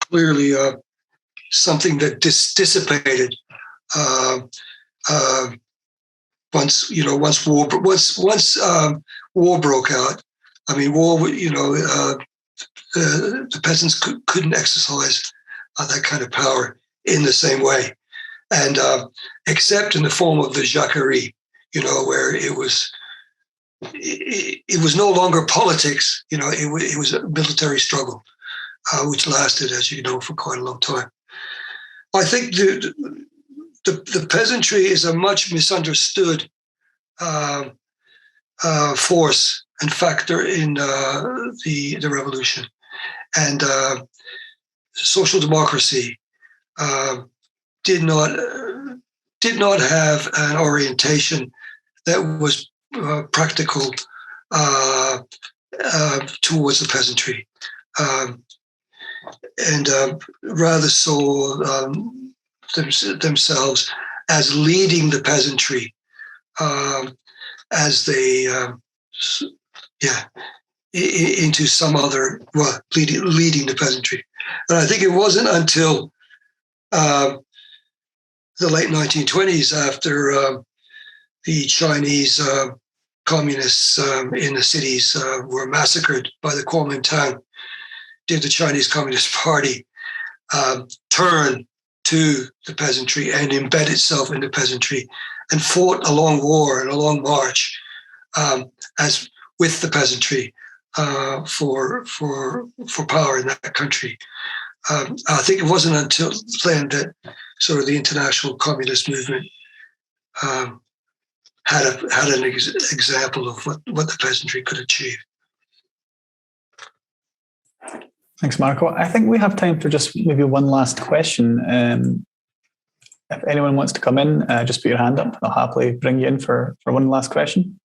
Speaker 1: clearly something that dissipated once war broke out. I mean, the peasants couldn't exercise that kind of power in the same way, and except in the form of the jacquerie, where it was no longer politics. It was a military struggle, which lasted, as you know, for quite a long time. I think the peasantry is a much misunderstood force and factor in the revolution, and social democracy did not have an orientation that was practical towards the peasantry, and rather saw themselves as leading the peasantry as they into some other leading the peasantry. And I think it wasn't until the late 1920s, after the Chinese communists in the cities were massacred by the Kuomintang, did the Chinese Communist Party turn to the peasantry and embed itself in the peasantry and fought a long war and a long march as with the peasantry for power in that country. I think it wasn't until then that sort of the international communist movement had an example of what the peasantry could achieve.
Speaker 2: Thanks, Marko. I think we have time for just maybe one last question. If anyone wants to come in, just put your hand up. I'll happily bring you in for one last question.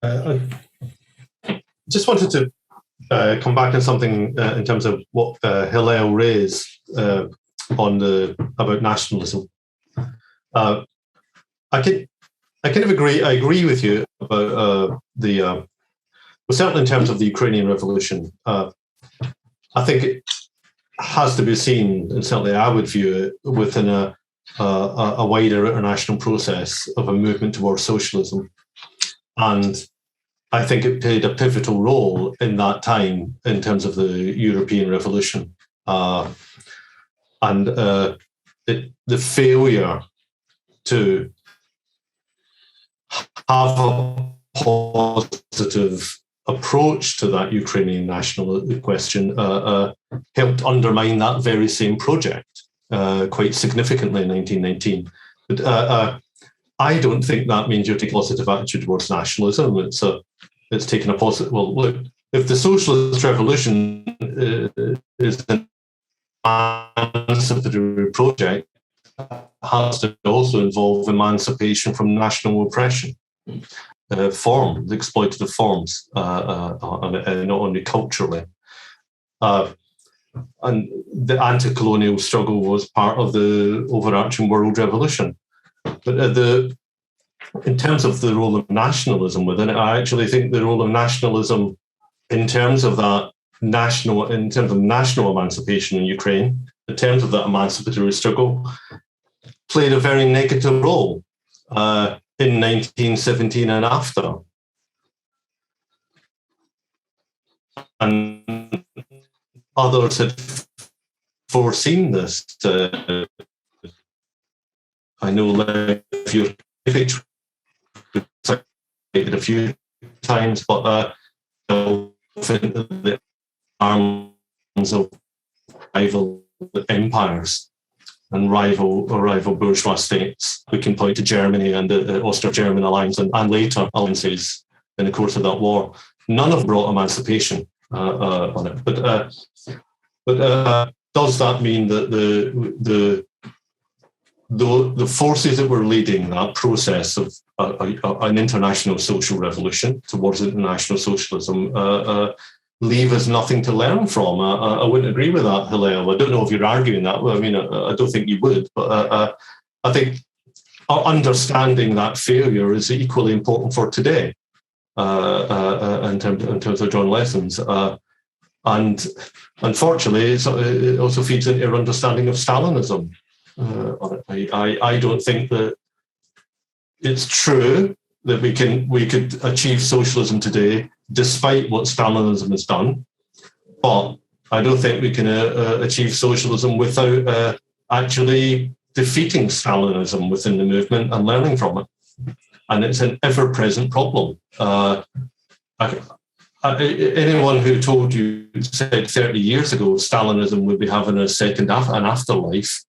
Speaker 7: I just wanted to come back on something in terms of what Hillel raised about nationalism. I kind of agree. I agree with you about well, certainly in terms of the Ukrainian revolution. I think it has to be seen, and certainly I would view it within a wider international process of a movement towards socialism. And I think it played a pivotal role in that time in terms of the European Revolution. And the failure to have a positive approach to that Ukrainian national question helped undermine that very same project quite significantly in 1919. But I don't think that means you're taking a positive attitude towards nationalism. It's taking a positive. Well, look, if the socialist revolution is an emancipatory project, it has to also involve emancipation from national oppression. The exploitative forms, not only culturally. And the anti-colonial struggle was part of the overarching world revolution. But in terms of the role of nationalism within it, I actually think the role of nationalism in terms of national emancipation in Ukraine, in terms of that emancipatory struggle, played a very negative role in 1917 and after. And others had foreseen this. I know Lev Yurkevich cited a few times, but the arms of rival empires and rival bourgeois states. We can point to Germany and the Austro-German alliance and later alliances in the course of that war. None of them brought emancipation on it. But does that mean that the forces that were leading that process of an international social revolution towards international socialism leave us nothing to learn from? I wouldn't agree with that, Hillel. I don't know if you're arguing that. I mean, I don't think you would, but I think understanding that failure is equally important for today in terms of drawing lessons. And unfortunately, it also feeds into your understanding of Stalinism. I don't think that it's true that we could achieve socialism today despite what Stalinism has done, but I don't think we can achieve socialism without actually defeating Stalinism within the movement and learning from it. And it's an ever-present problem. Anyone who told you, said 30 years ago, Stalinism would be having an afterlife,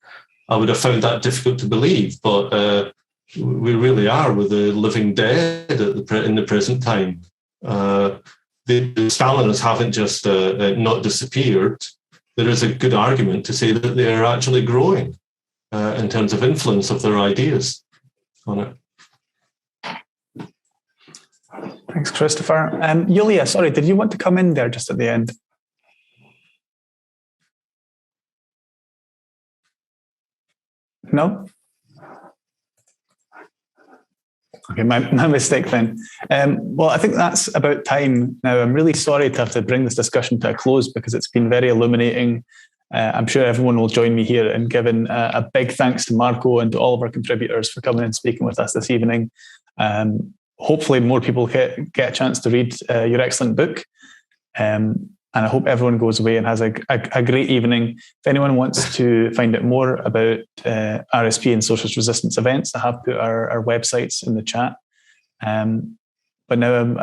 Speaker 7: I would have found that difficult to believe. But we really are with the living dead in the present time. The Stalinists haven't just not disappeared. There is a good argument to say that they are actually growing in terms of influence of their ideas on it.
Speaker 2: Thanks, Christopher. Yulia, sorry, did you want to come in there just at the end? No? Okay, my mistake then. Well, I think that's about time now. I'm really sorry to have to bring this discussion to a close because it's been very illuminating. I'm sure everyone will join me here in giving a big thanks to Marko and to all of our contributors for coming and speaking with us this evening. Hopefully more people get a chance to read your excellent book. And I hope everyone goes away and has a great evening. If anyone wants to find out more about RSP and socialist resistance events, I have put our websites in the chat. But now I'm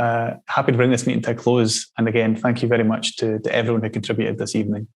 Speaker 2: happy to bring this meeting to a close. And again, thank you very much to everyone who contributed this evening.